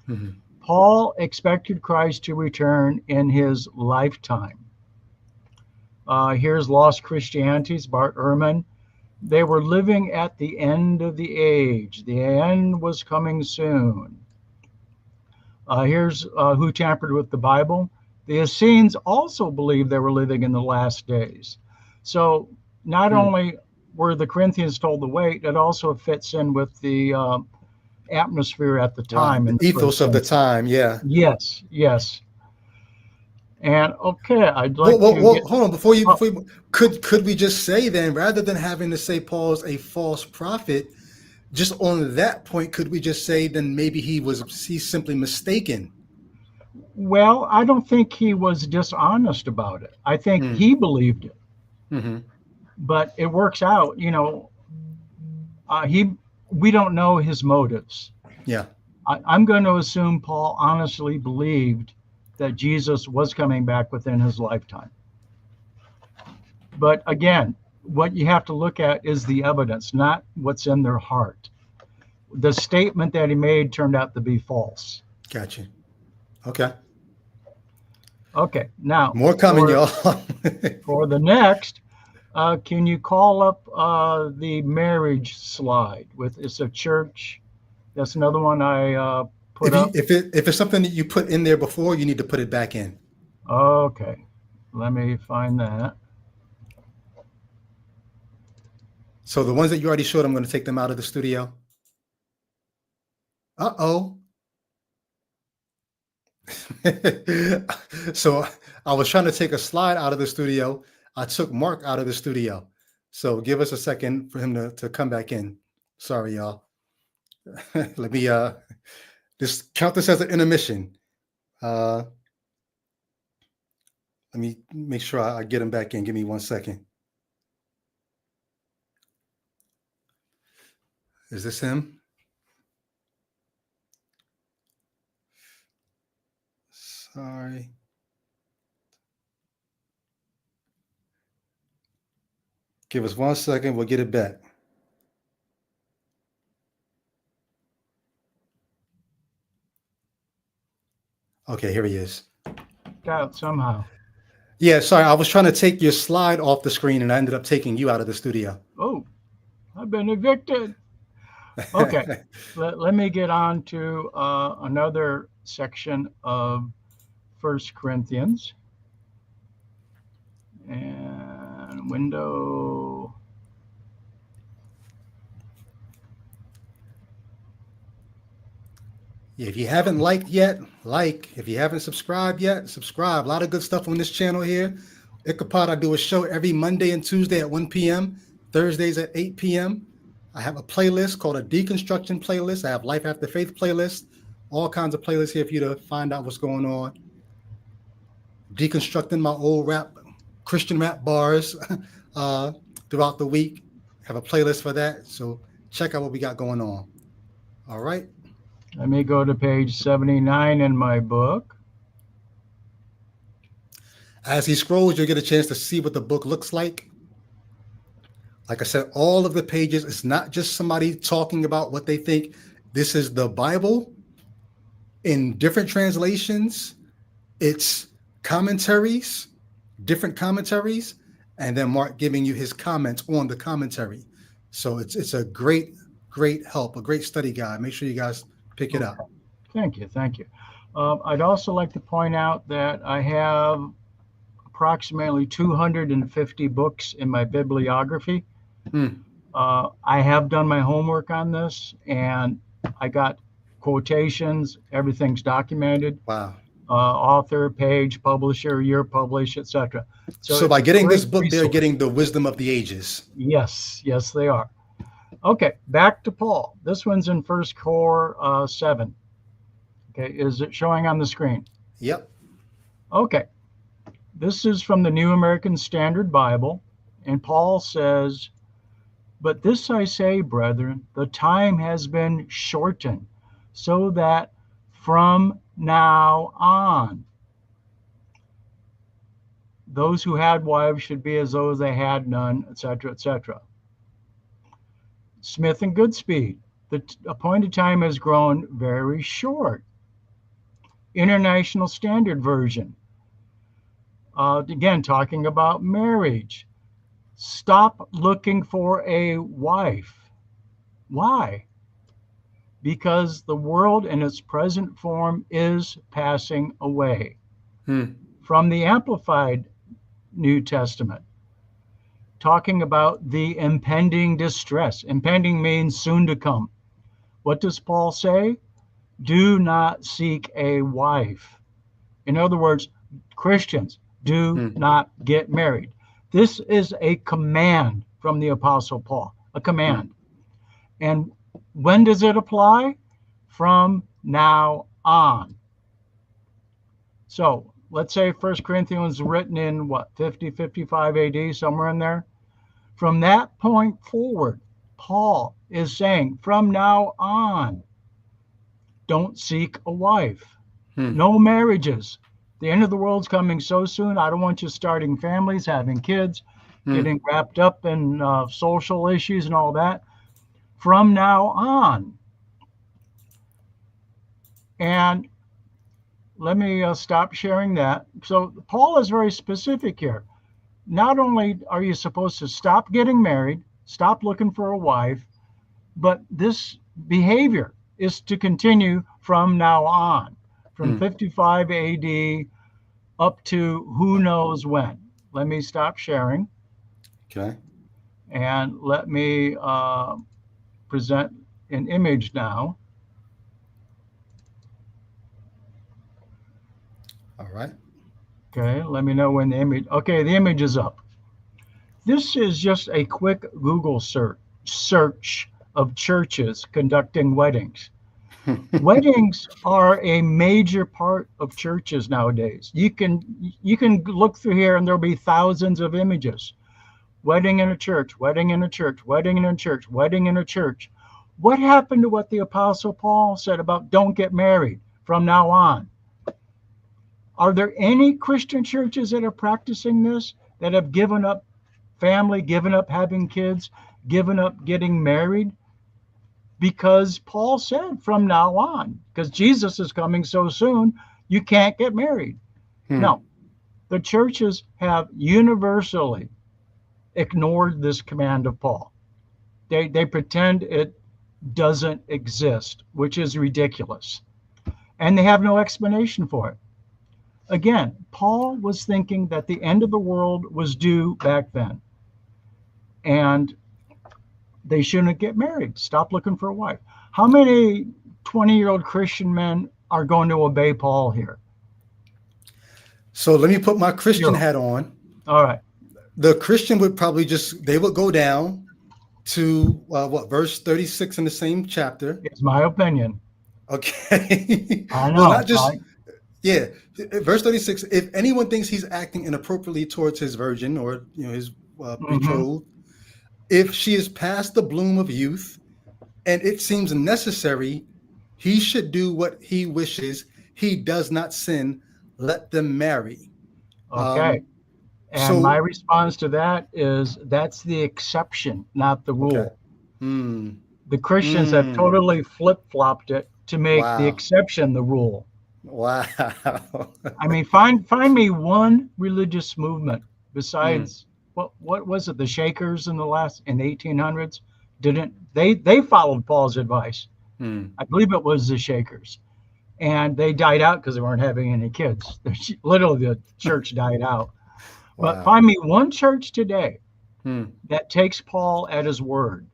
Hmm. Paul expected Christ to return in his lifetime. Here's Lost Christianities, Bart Ehrman. They were living at the end of the age. The end was coming soon. Here's Who Tampered with the Bible. The Essenes also believed they were living in the last days. So not Hmm. only were the Corinthians told to wait, it also fits in with the atmosphere at the Right. time The in the ethos first of the century. time. Yeah. Yes, yes. And okay, I'd Well, like well, to well, get. hold on. Oh, Could we just say then, rather than having to say Paul's a false prophet, just on that point, could we just say then maybe he's simply mistaken? well, I don't think he was dishonest about it. I think Hmm. he believed it, Hmm. but it works out. He we don't know his motives. Yeah. I'm going to assume Paul honestly believed that Jesus was coming back within his lifetime. But again, what you have to look at is the evidence, not what's in their heart. The statement that he made turned out to be false. Gotcha. Okay. Okay, now More coming, y'all. for the next, can you call up the marriage slide? With it's a church. That's another one I put up. If it's something that you put in there before, you need to put it back in. Okay, let me find that. So the ones that you already showed, I'm going to take them out of the studio. Uh-oh. So I was trying to take a slide out of the studio. I took Mark out of the studio. So give us a second for him to come back in. Sorry, y'all. Let me just count this as an intermission. Let me make sure I get him back in. Give me 1 second. Is this him? Give us 1 second. We'll get it back. Okay, here he is. Got it somehow. Yeah, sorry. I was trying to take your slide off the screen and I ended up taking you out of the studio. Oh, I've been evicted. Okay, let me get on to another section of 1 Corinthians. And window. Yeah, if you haven't liked yet, like. If you haven't subscribed yet, subscribe. A lot of good stuff on this channel here. Ichabod, I do a show every Monday and Tuesday at 1 p.m., Thursdays at 8 p.m. I have a playlist called a Deconstruction playlist. I have Life After Faith playlist, all kinds of playlists here for you to find out what's going on. Deconstructing my old Christian rap bars throughout the week. Have a playlist for that. So check out what we got going on. All right. Let me go to page 79 in my book. As he scrolls, you'll get a chance to see what the book looks like. Like I said, all of the pages, it's not just somebody talking about what they think. This is the Bible in different translations. It's commentaries, different commentaries, and then Mark giving you his comments on the commentary. So it's a great help, a great study guide. Make sure you guys pick it up. Thank you. I'd also like to point out that I have approximately 250 books in my bibliography. I have done my homework on this, and I got quotations. Everything's documented. Wow. Author, page, publisher, year published, etc. So by getting this book, they're getting the wisdom of the ages. Yes, they are. Okay, back to Paul. This one's in 1 Cor 7. Okay, is it showing on the screen? Yep. Okay, this is from the New American Standard Bible, and Paul says, "But this I say, brethren, the time has been shortened, so that from now on, those who had wives should be as though they had none," etc., etc. Smith and Goodspeed, the appointed time has grown very short. International Standard Version, again, talking about marriage. Stop looking for a wife. Why? Because the world in its present form is passing away. From the Amplified New Testament, talking about the impending distress. Impending means soon to come. What does Paul say? Do not seek a wife. In other words, Christians, do not get married. This is a command from the Apostle Paul, a command. And when does it apply? From now on. So let's say 1 Corinthians was written in 50, 55 AD, somewhere in there. From that point forward, Paul is saying, from now on, don't seek a wife. No marriages. The end of the world's coming so soon. I don't want you starting families, having kids, getting wrapped up in social issues and all that. From now on. And let me stop sharing that. So Paul is very specific here. Not only are you supposed to stop getting married, stop looking for a wife, but this behavior is to continue from now on, from 55 AD up to who knows when. Let me stop sharing. Okay. And let me present an image now. All right. Okay, let me know when the image, okay, the image is up. This is just a quick Google search of churches conducting weddings. Weddings are a major part of churches nowadays. You can look through here and there'll be thousands of images. Wedding in a church, wedding in a church, wedding in a church, wedding in a church. What happened to what the Apostle Paul said about don't get married from now on? Are there any Christian churches that are practicing this, that have given up family, giving up having kids, giving up getting married, because Paul said from now on, because Jesus is coming so soon, you can't get married. No, the churches have universally ignored this command of Paul. They pretend it doesn't exist, which is ridiculous. And they have no explanation for it. Again, Paul was thinking that the end of the world was due back then. And they shouldn't get married. Stop looking for a wife. How many 20-year-old Christian men are going to obey Paul here? So let me put my Christian Zero. hat on. All right. The Christian would probably they would go down to verse 36 in the same chapter. It's my opinion. Okay. I know. Well, not just, right? yeah. Verse 36, if anyone thinks he's acting inappropriately towards his virgin or his betrothed, if she is past the bloom of youth and it seems necessary, he should do what he wishes. He does not sin. Let them marry. Okay. And my response to that is that's the exception, not the rule. Okay. The Christians have totally flip-flopped it to make the exception the rule. Wow. I mean, find me one religious movement besides what was it? The Shakers in the 1800s didn't they followed Paul's advice. I believe it was the Shakers, and they died out because they weren't having any kids. Literally, the church died out. But find me one church today that takes Paul at his word.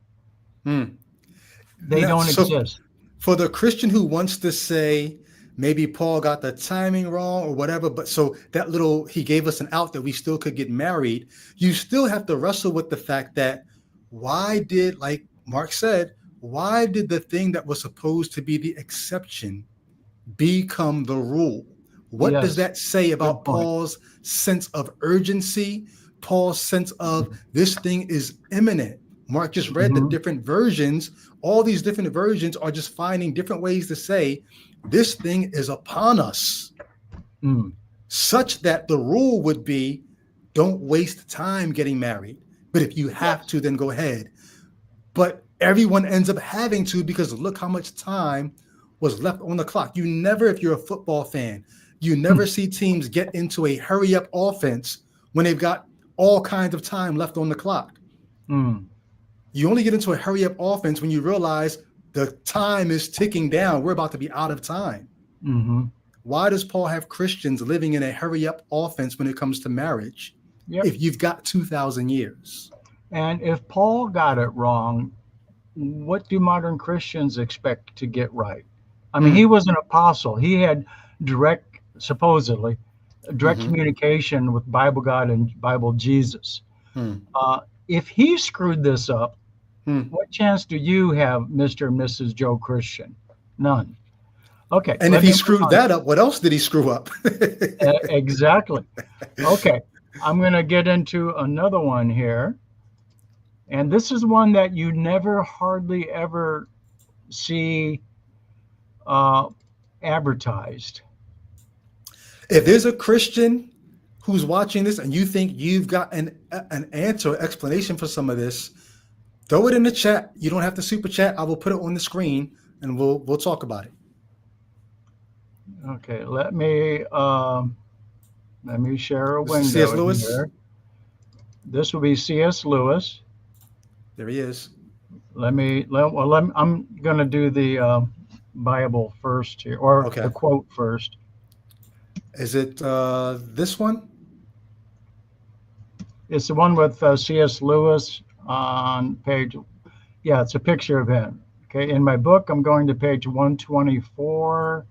They don't exist. For the Christian who wants to say maybe Paul got the timing wrong or whatever, but so that he gave us an out that we still could get married, you still have to wrestle with the fact that like Mark said, why did the thing that was supposed to be the exception become the rule? What does that say about Paul's sense of urgency, Paul's sense of this thing is imminent? Mark just read the different versions. All these different versions are just finding different ways to say this thing is upon us, such that the rule would be don't waste time getting married. But if you have to, then go ahead. But everyone ends up having to, because look how much time was left on the clock. You never, if you're a football fan, you never see teams get into a hurry up offense when they've got all kinds of time left on the clock. You only get into a hurry up offense when you realize the time is ticking down. We're about to be out of time. Why does Paul have Christians living in a hurry up offense when it comes to marriage? If you've got 2,000 years. And if Paul got it wrong, what do Christians expect to get right? I mean, he was an apostle. He had supposedly direct communication with Bible God and Bible Jesus. If he screwed this up, what chance do you have, Mr. and Mrs. Joe Christian? None. Okay. And if he screwed that up, what else did he screw up? Exactly. Okay. I'm going to get into another one here. And this is one that you never hardly ever see advertised. If there's a Christian who's watching this and you think you've got an answer, explanation for some of this, throw it in the chat. You don't have to super chat. I will put it on the screen and we'll talk about it. Okay, let me share a window. C.S. Lewis. Here. This will be C.S. Lewis. There he is. I'm going to do the Bible first here, or the quote first. Is it this one? It's the one with C.S. Lewis on page. Yeah, it's a picture of him. Okay, in my book, I'm going to page 124.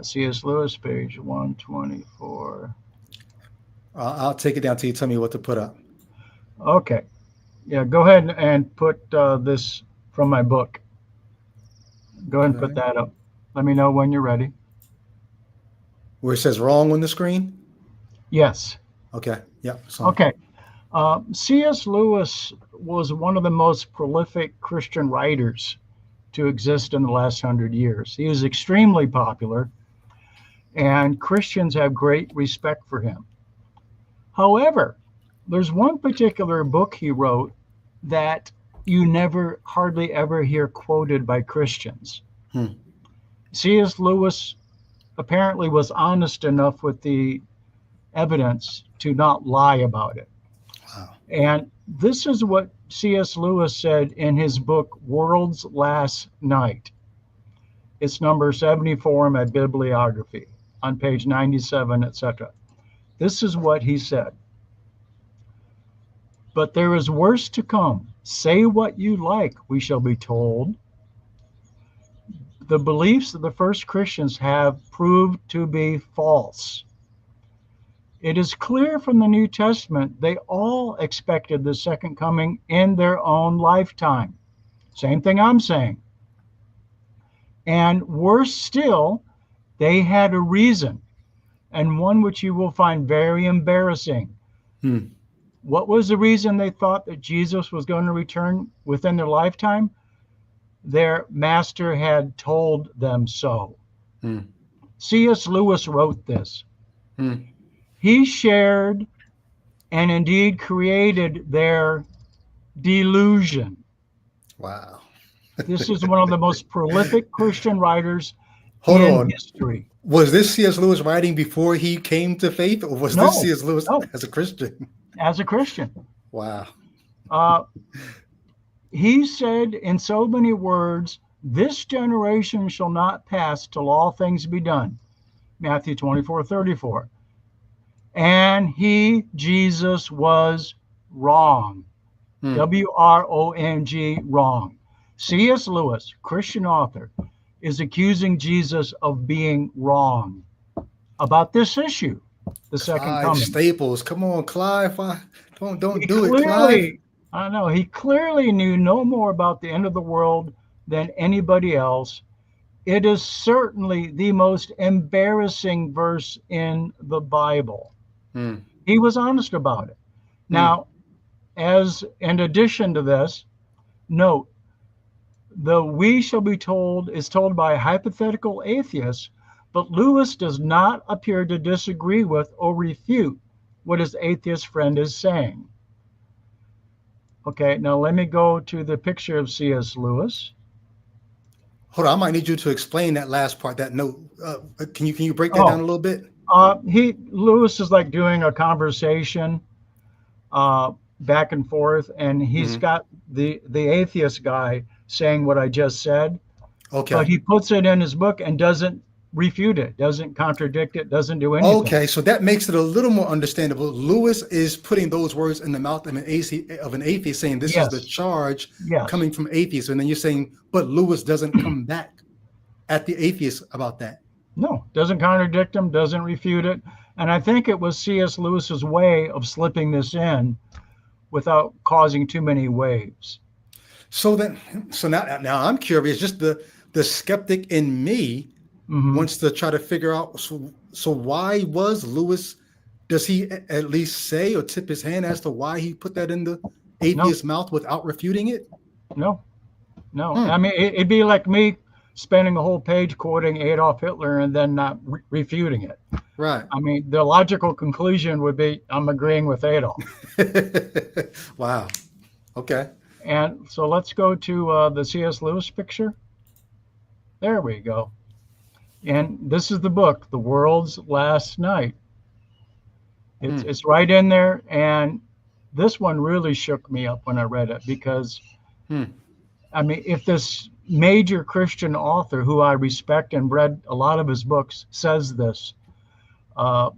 C.S. Lewis, page 124. I'll take it down till you tell me what to put up. Okay. Yeah, go ahead and put this from my book. Go ahead and put that up. Let me know when you're ready. Where it says wrong on the screen? Yes. Okay. Yeah. Okay. C.S. Lewis was one of the most prolific Christian writers to exist in the last 100 years. He was extremely popular, and Christians have great respect for him. However, there's one particular book he wrote that you never hardly ever hear quoted by Christians. C.S. Lewis apparently was honest enough with the evidence to not lie about it. Wow. And this is what C.S. Lewis said in his book, World's Last Night. It's number 74 in my bibliography on page 97, etc. This is what he said. But there is worse to come. Say what you like, we shall be told. The beliefs of the first Christians have proved to be false. It is clear from the New Testament they all expected the second coming in their own lifetime. Same thing I'm saying. And worse still, they had a reason, and one which you will find very embarrassing. What was the reason they thought that Jesus was going to return within their lifetime? Their master had told them so. C.S. Lewis wrote this. He shared and indeed created their delusion. Wow. This is one of the most prolific Christian writers Hold in on. history. Was this C.S. Lewis writing before he came to faith, or was this C.S. Lewis as a Christian? As a Christian. Wow. He said in so many words, this generation shall not pass till all things be done. Matthew 24:34. And he, Jesus, was wrong. W-R-O-N-G, wrong. C.S. Lewis, Christian author, is accusing Jesus of being wrong about this issue, the second coming. Staples, come on, Clive. Don't do it, Clive. I know, he clearly knew no more about the end of the world than anybody else. It is certainly the most embarrassing verse in the Bible. He was honest about it. Now, as in addition to this, note, the we shall be told is told by a hypothetical atheist, but Lewis does not appear to disagree with or refute what his atheist friend is saying. Okay, now let me go to the picture of C.S. Lewis. Hold on, I might need you to explain that last part, that note. Can you break that down a little bit? Lewis is like doing a conversation back and forth, and he's got the atheist guy saying what I just said. Okay. But he puts it in his book and doesn't refute it, doesn't contradict it, doesn't do anything. Okay, so that makes it a little more understandable. Lewis is putting those words in the mouth of an atheist, saying this is the charge coming from atheists. And then you're saying, but Lewis doesn't come back at the atheist about that. No, doesn't contradict him, doesn't refute it. And I think it was C.S. Lewis's way of slipping this in without causing too many waves. So now I'm curious, just the skeptic in me wants to try to figure out, so why was Lewis, does he at least say or tip his hand as to why he put that in the atheist's mouth without refuting it? No. I mean, it'd be like me spending a whole page quoting Adolf Hitler and then not refuting it. Right. I mean, the logical conclusion would be I'm agreeing with Adolf. Wow. Okay. And so let's go to the C.S. Lewis picture. There we go. And this is the book, The World's Last Night. It's right in there. And this one really shook me up when I read it because, I mean, if this major Christian author who I respect and read a lot of his books says this, I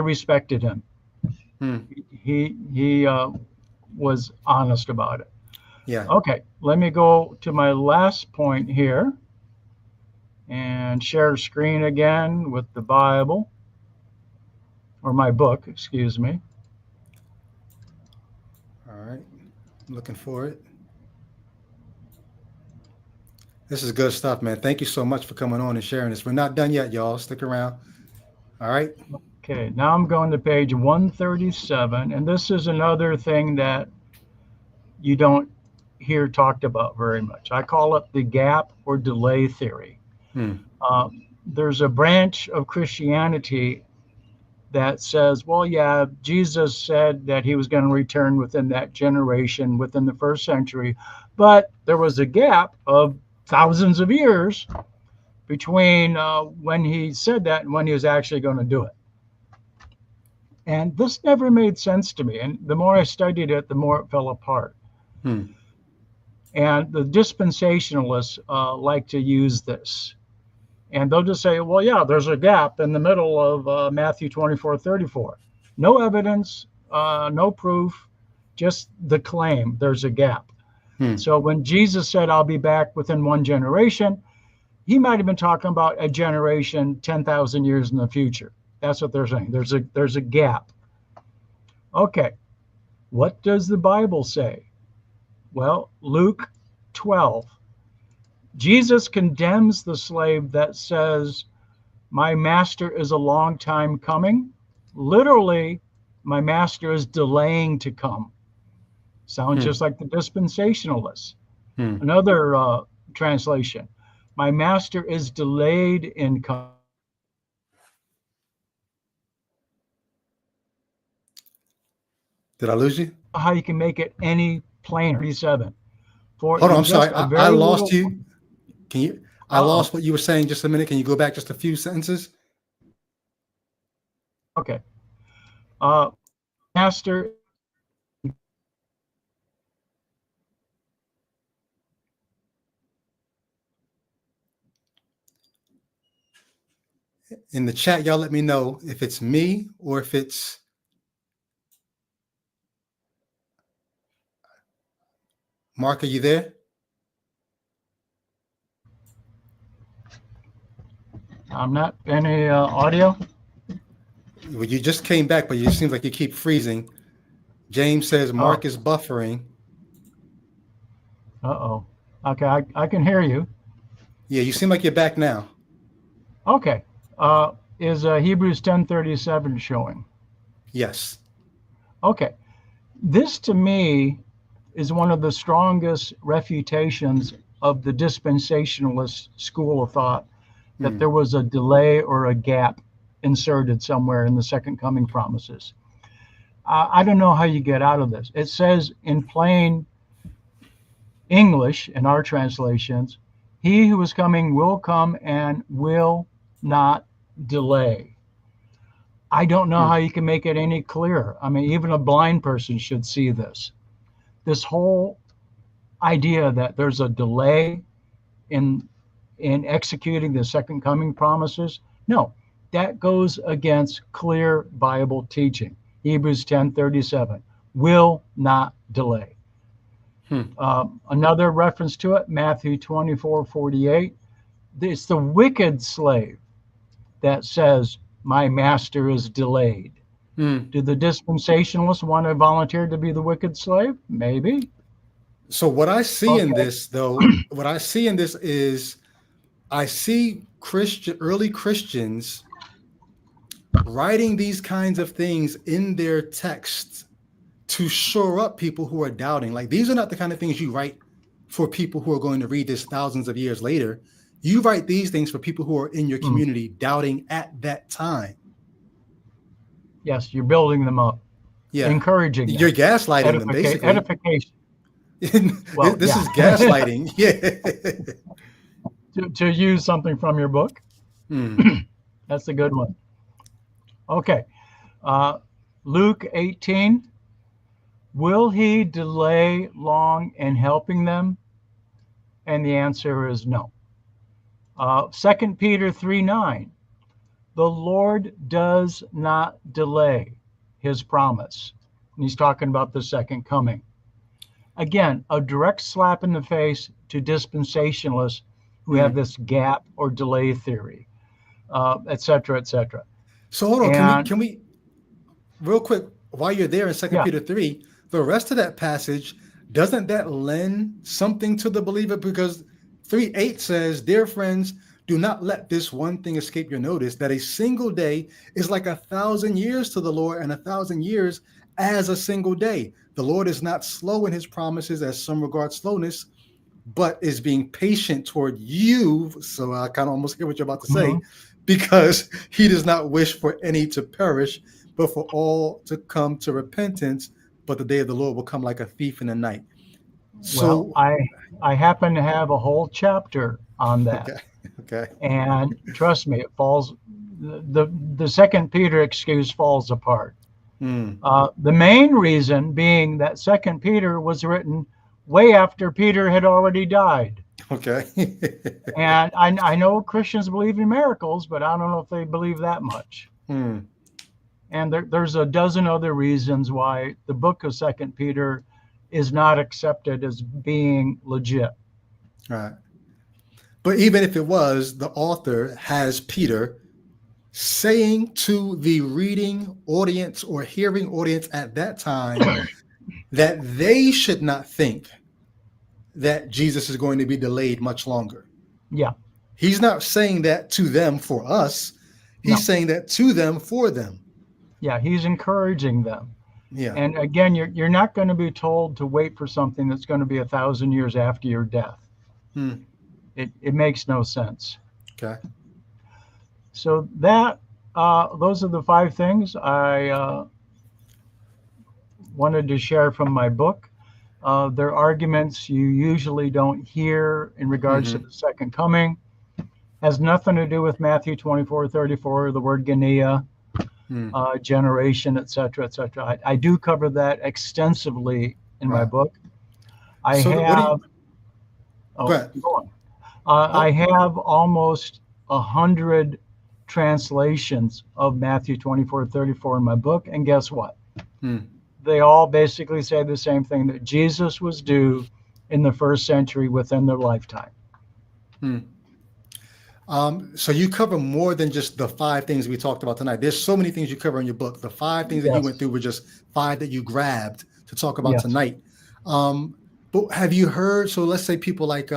respected him. He was honest about it. Yeah. Okay, let me go to my last point here and share screen again with the Bible, or my book, excuse me. All right, I'm looking for it. This is good stuff, man. Thank you so much for coming on and sharing this. We're not done yet, y'all. Stick around. All right. Okay, now I'm going to page 137, and this is another thing that you don't hear talked about very much. I call it the gap or delay theory. There's a branch of Christianity that says, well, yeah, Jesus said that he was going to return within that generation, within the first century, but there was a gap of thousands of years between when he said that and when he was actually going to do it. And this never made sense to me. And the more I studied it, the more it fell apart. Hmm. And the dispensationalists like to use this. And they'll just say, well, yeah, there's a gap in the middle of Matthew 24:34. No evidence, no proof, just the claim there's a gap. Hmm. So when Jesus said, I'll be back within one generation, he might have been talking about a generation 10,000 years in the future. That's what they're saying. There's a gap. Okay, what does the Bible say? Well, Luke 12. Jesus condemns the slave that says, my master is a long time coming. Literally, my master is delaying to come. Sounds Hmm. just like the dispensationalists. Hmm. Another translation, my master is delayed in coming. Did I lose you? How you can make it any plainer. 37. For Hold on. in I'm sorry. just a I very lost little. you. Can you? I Uh-oh. lost what you were saying just a minute. Can you go back just a few sentences? Okay. Uh, master. In the chat, y'all let me know if it's me or if it's Mark. Are you there? I'm not any audio. Well, you just came back, but it seems like you keep freezing. James says Oh, Mark is buffering. uh-oh. Okay, I can hear you. Yeah, you seem like you're back now. Okay. Is Hebrews 10:37 showing? Yes. Okay. This to me is one of the strongest refutations of the dispensationalist school of thought that Hmm. there was a delay or a gap inserted somewhere in the second coming promises. I don't know how you get out of this. It says in plain English in our translations, he who is coming will come and will not delay. I don't know Hmm. how you can make it any clearer. I mean, even a blind person should see this. This whole idea that there's a delay in executing the second coming promises, no, that goes against clear Bible teaching. Hebrews 10:37 will not delay. Hmm. Another reference to it, Matthew 24:48. It's the wicked slave that says, my master is delayed. Hmm. Do the dispensationalists want to volunteer to be the wicked slave? Maybe. So what I see in Okay. this, though, what I see in this is I see early Christians writing these kinds of things in their texts to shore up people who are doubting. Like, these are not the kind of things you write for people who are going to read this thousands of years later. You write these things for people who are in your Hmm. community doubting at that time. Yes, you're building them up, Yeah. encouraging You're them, gaslighting them, basically. edification. Well, This yeah, is gaslighting. Yeah. to use something from your book. Hmm. That's a good one. Okay. Uh, Luke 18. Will he delay long in helping them? And the answer is no. 2 Peter 3:9. The Lord does not delay his promise. And he's talking about the second coming. Again, a direct slap in the face to dispensationalists who have Hmm. this gap or delay theory, et cetera, et cetera. So hold on, And can we real quick, while you're there in Second yeah, Peter 3, the rest of that passage, doesn't that lend something to the believer? Because 3:8 says, dear friends, do not let this one thing escape your notice, that a single day is like 1,000 years to the Lord, and 1,000 years as a single day. The Lord is not slow in his promises, as some regard slowness, but is being patient toward you. So I kind of almost hear what you're about to say, mhm, because he does not wish for any to perish, but for all to come to repentance. But the day of the Lord will come like a thief in the night. Well, So, I happen to have a whole chapter on that. okay, okay. And trust me, it falls, the second Peter excuse falls apart. Mm, The main reason being that second Peter was written way after Peter had already died. okay. And I know Christians believe in miracles, but I don't know if they believe that much. Mm, And there's a dozen other reasons why the book of second Peter is not accepted as being legit. right. But even if it was, the author has Peter saying to the reading audience or hearing audience at that time that they should not think that Jesus is going to be delayed much longer. Yeah. He's not saying that to them for us. He's No. saying that to them for them. Yeah, he's encouraging them. Yeah. And again, you're not going to be told to wait for something that's going to be 1,000 years after your death. Hmm. It makes no sense. Okay. So those are the 5 things I wanted to share from my book. They're arguments you usually don't hear in regards to the second coming. Has nothing to do with Matthew 24:34, the word Genea, generation, etc., etc. I do cover that extensively in my Right. book. I So what do you, have. go Oh, ahead. go on. I have almost 100 translations of Matthew 24:34 in my book, and guess what? Hmm. They all basically say the same thing, that Jesus was due in the first century within their lifetime. Hmm. So you cover more than just the 5 things we talked about tonight. There's so many things you cover in your book. The 5 things that you went Yes. through were just 5 that you grabbed to talk about Yes. tonight. But have you heard? So let's say people like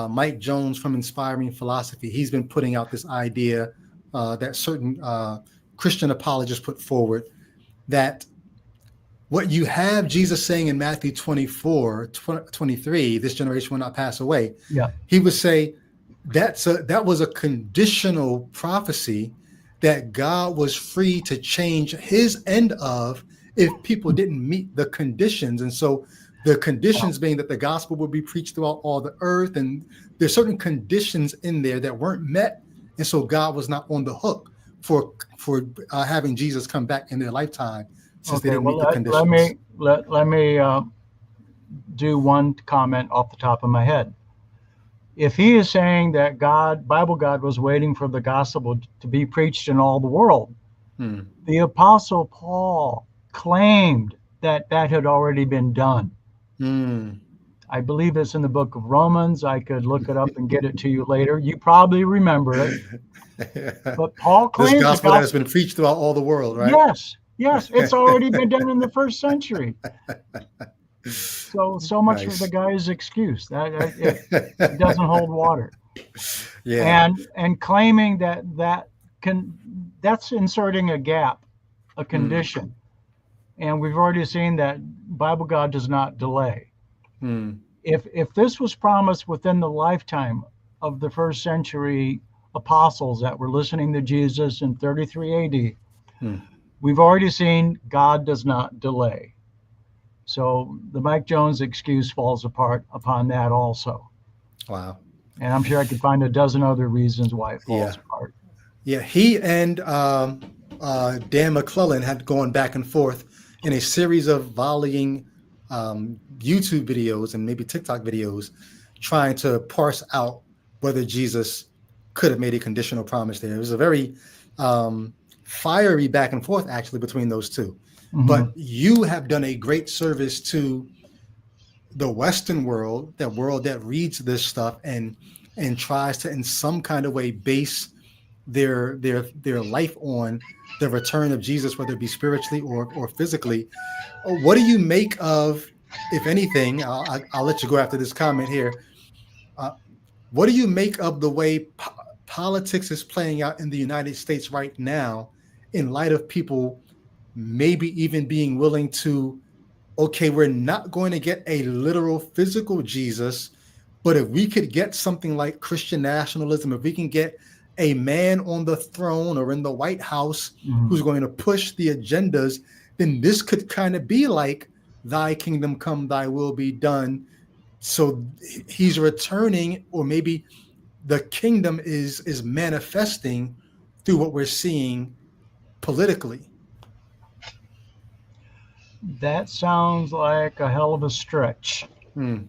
Mike Jones from Inspiring Philosophy. He's been putting out this idea that certain Christian apologists put forward, that what you have Jesus saying in Matthew 24:23, this generation will not pass away. Yeah. He would say that was a conditional prophecy that God was free to change his end of if people didn't meet the conditions. And so the conditions being that the gospel would be preached throughout all the earth, and there's certain conditions in there that weren't met, and so God was not on the hook for having Jesus come back in their lifetime, since they Okay. didn't Well, meet the let conditions. me do one comment off the top of my head. If he is saying that Bible God was waiting for the gospel to be preached in all the world, the Apostle Paul claimed that had already been done. I believe it's in the book of Romans. I could look it up and get it to you later. You probably remember it. But Paul This claims gospel that has been preached throughout all the world, right? Yes, it's already been done in the first century. So much for the guy's excuse. It doesn't hold water. Yeah. And claiming that's inserting a gap, a condition. And we've already seen that Bible God does not delay. If this was promised within the lifetime of the first century apostles that were listening to Jesus in 33 AD, we've already seen God does not delay. So the Mike Jones excuse falls apart upon that also. Wow. And I'm sure I could find a dozen other reasons why it falls apart. Yeah, he and Dan McClellan had gone back and forth in a series of volleying YouTube videos and maybe TikTok videos, trying to parse out whether Jesus could have made a conditional promise there. It was a very fiery back and forth, actually, between those two. But you have done a great service to the Western world, that world that reads this stuff and tries to, in some kind of way, base their life on the return of Jesus, whether it be spiritually or physically. What do you make of, if anything, I'll let you go after this comment here. What do you make of the way politics is playing out in the United States right now, in light of people maybe even being willing to, okay, we're not going to get a literal physical Jesus, but if we could get something like Christian nationalism, if we can get a man on the throne or in the White House Mhm. who's going to push the agendas, then this could kind of be like thy kingdom come, thy will be done. So he's returning, or maybe the kingdom is manifesting through what we're seeing politically. That sounds like a hell of a stretch. Hmm.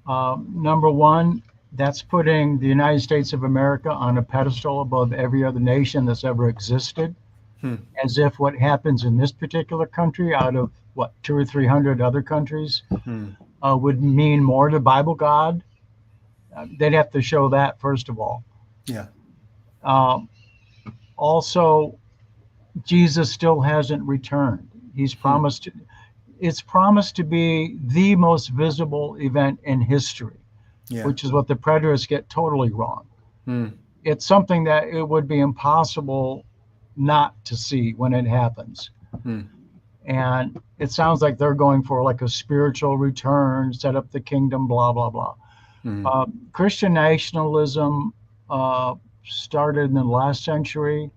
Number one, that's putting the United States of America on a pedestal above every other nation that's ever existed, Hmm. as if what happens in this particular country out of what, 200 or 300 other countries, Hmm. would mean more to Bible God. They'd have to show that, first of all. Yeah. Um, Also, Jesus still hasn't returned. He's Hmm. promised, it's promised to be the most visible event in history, Yeah. which is what the preterists get totally wrong. Hmm. It's something that it would be impossible not to see when it happens. Hmm. And it sounds like they're going for like a spiritual return, set up the kingdom, blah, blah, blah. Hmm. Christian nationalism started in the last century.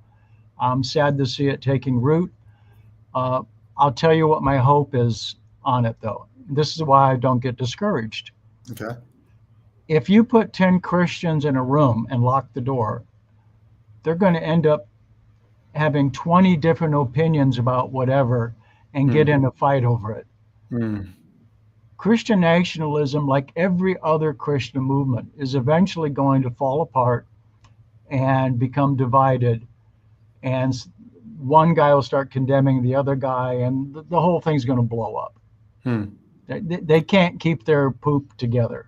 I'm sad to see it taking root. Uh, I'll tell you what my hope is on it, though. This is why I don't get discouraged. Okay. If you put 10 Christians in a room and lock the door, they're going to end up having 20 different opinions about whatever and get in a fight over it. Hmm. Christian nationalism, like every other Christian movement, is eventually going to fall apart and become divided. And one guy will start condemning the other guy, and the whole thing's going to blow up. Hmm. They can't keep their poop together.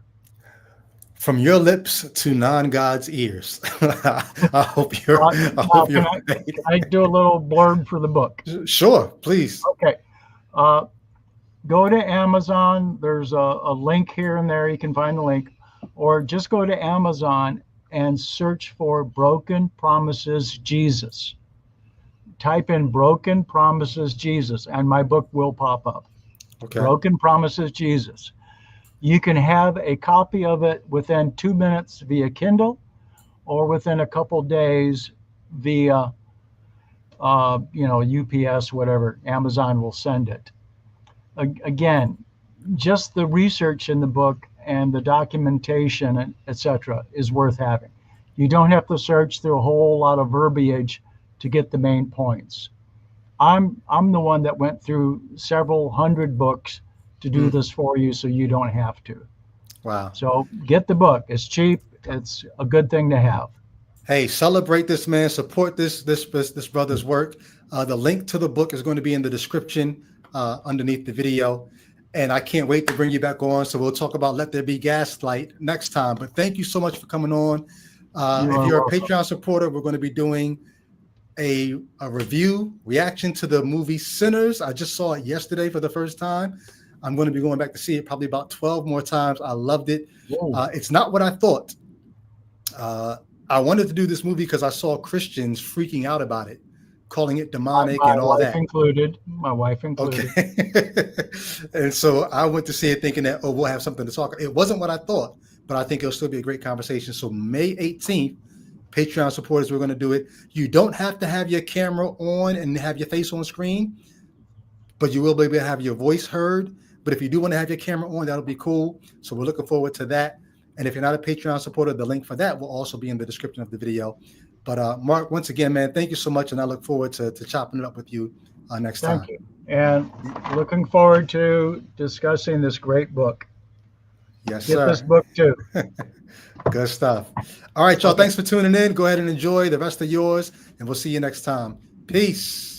From your lips to non-God's ears. I hope you're. I Now, hope you're. can I do a little blurb for the book? Sure, please. Okay. Go to Amazon. There's a link here and there. You can find the link. Or just go to Amazon and search for Broken Promises Jesus. Type in Broken Promises Jesus, and my book will pop up. Okay. Broken Promises Jesus. You can have a copy of it within 2 minutes via Kindle, or within a couple days via, UPS, whatever. Amazon will send it. Again, just the research in the book and the documentation, etc., is worth having. You don't have to search through a whole lot of verbiage to get the main points. I'm the one that went through several hundred books to do this for you, so you don't have to. Wow. So get the book. It's cheap. It's a good thing to have. Hey, celebrate this man. Support this brother's work. The link to the book is going to be in the description underneath the video. And I can't wait to bring you back on. So we'll talk about Let There Be Gaslight next time. But thank you so much for coming on. If you're a Patreon supporter, we're going to be doing a reaction to the movie Sinners. I just saw it yesterday for the first time. I'm going to be going back to see it probably about 12 more times. I loved it. It's not what I thought. I wanted to do this movie because I saw Christians freaking out about it, calling it demonic and all that. My wife included. Okay. And so I went to see it thinking that, we'll have something to talk. It wasn't what I thought, but I think it'll still be a great conversation. So May 18th, Patreon supporters, we're going to do it. You don't have to have your camera on and have your face on screen, but you will be able to have your voice heard. But if you do want to have your camera on, that'll be cool. So we're looking forward to that. And if you're not a Patreon supporter, the link for that will also be in the description of the video. But Mark, once again, man, thank you so much. And I look forward to chopping it up with you next time. Thank you. And looking forward to discussing this great book. Yes, sir. Get this book too. Good stuff. All right, y'all. Okay. Thanks for tuning in. Go ahead and enjoy. The rest of yours. And we'll see you next time. Peace.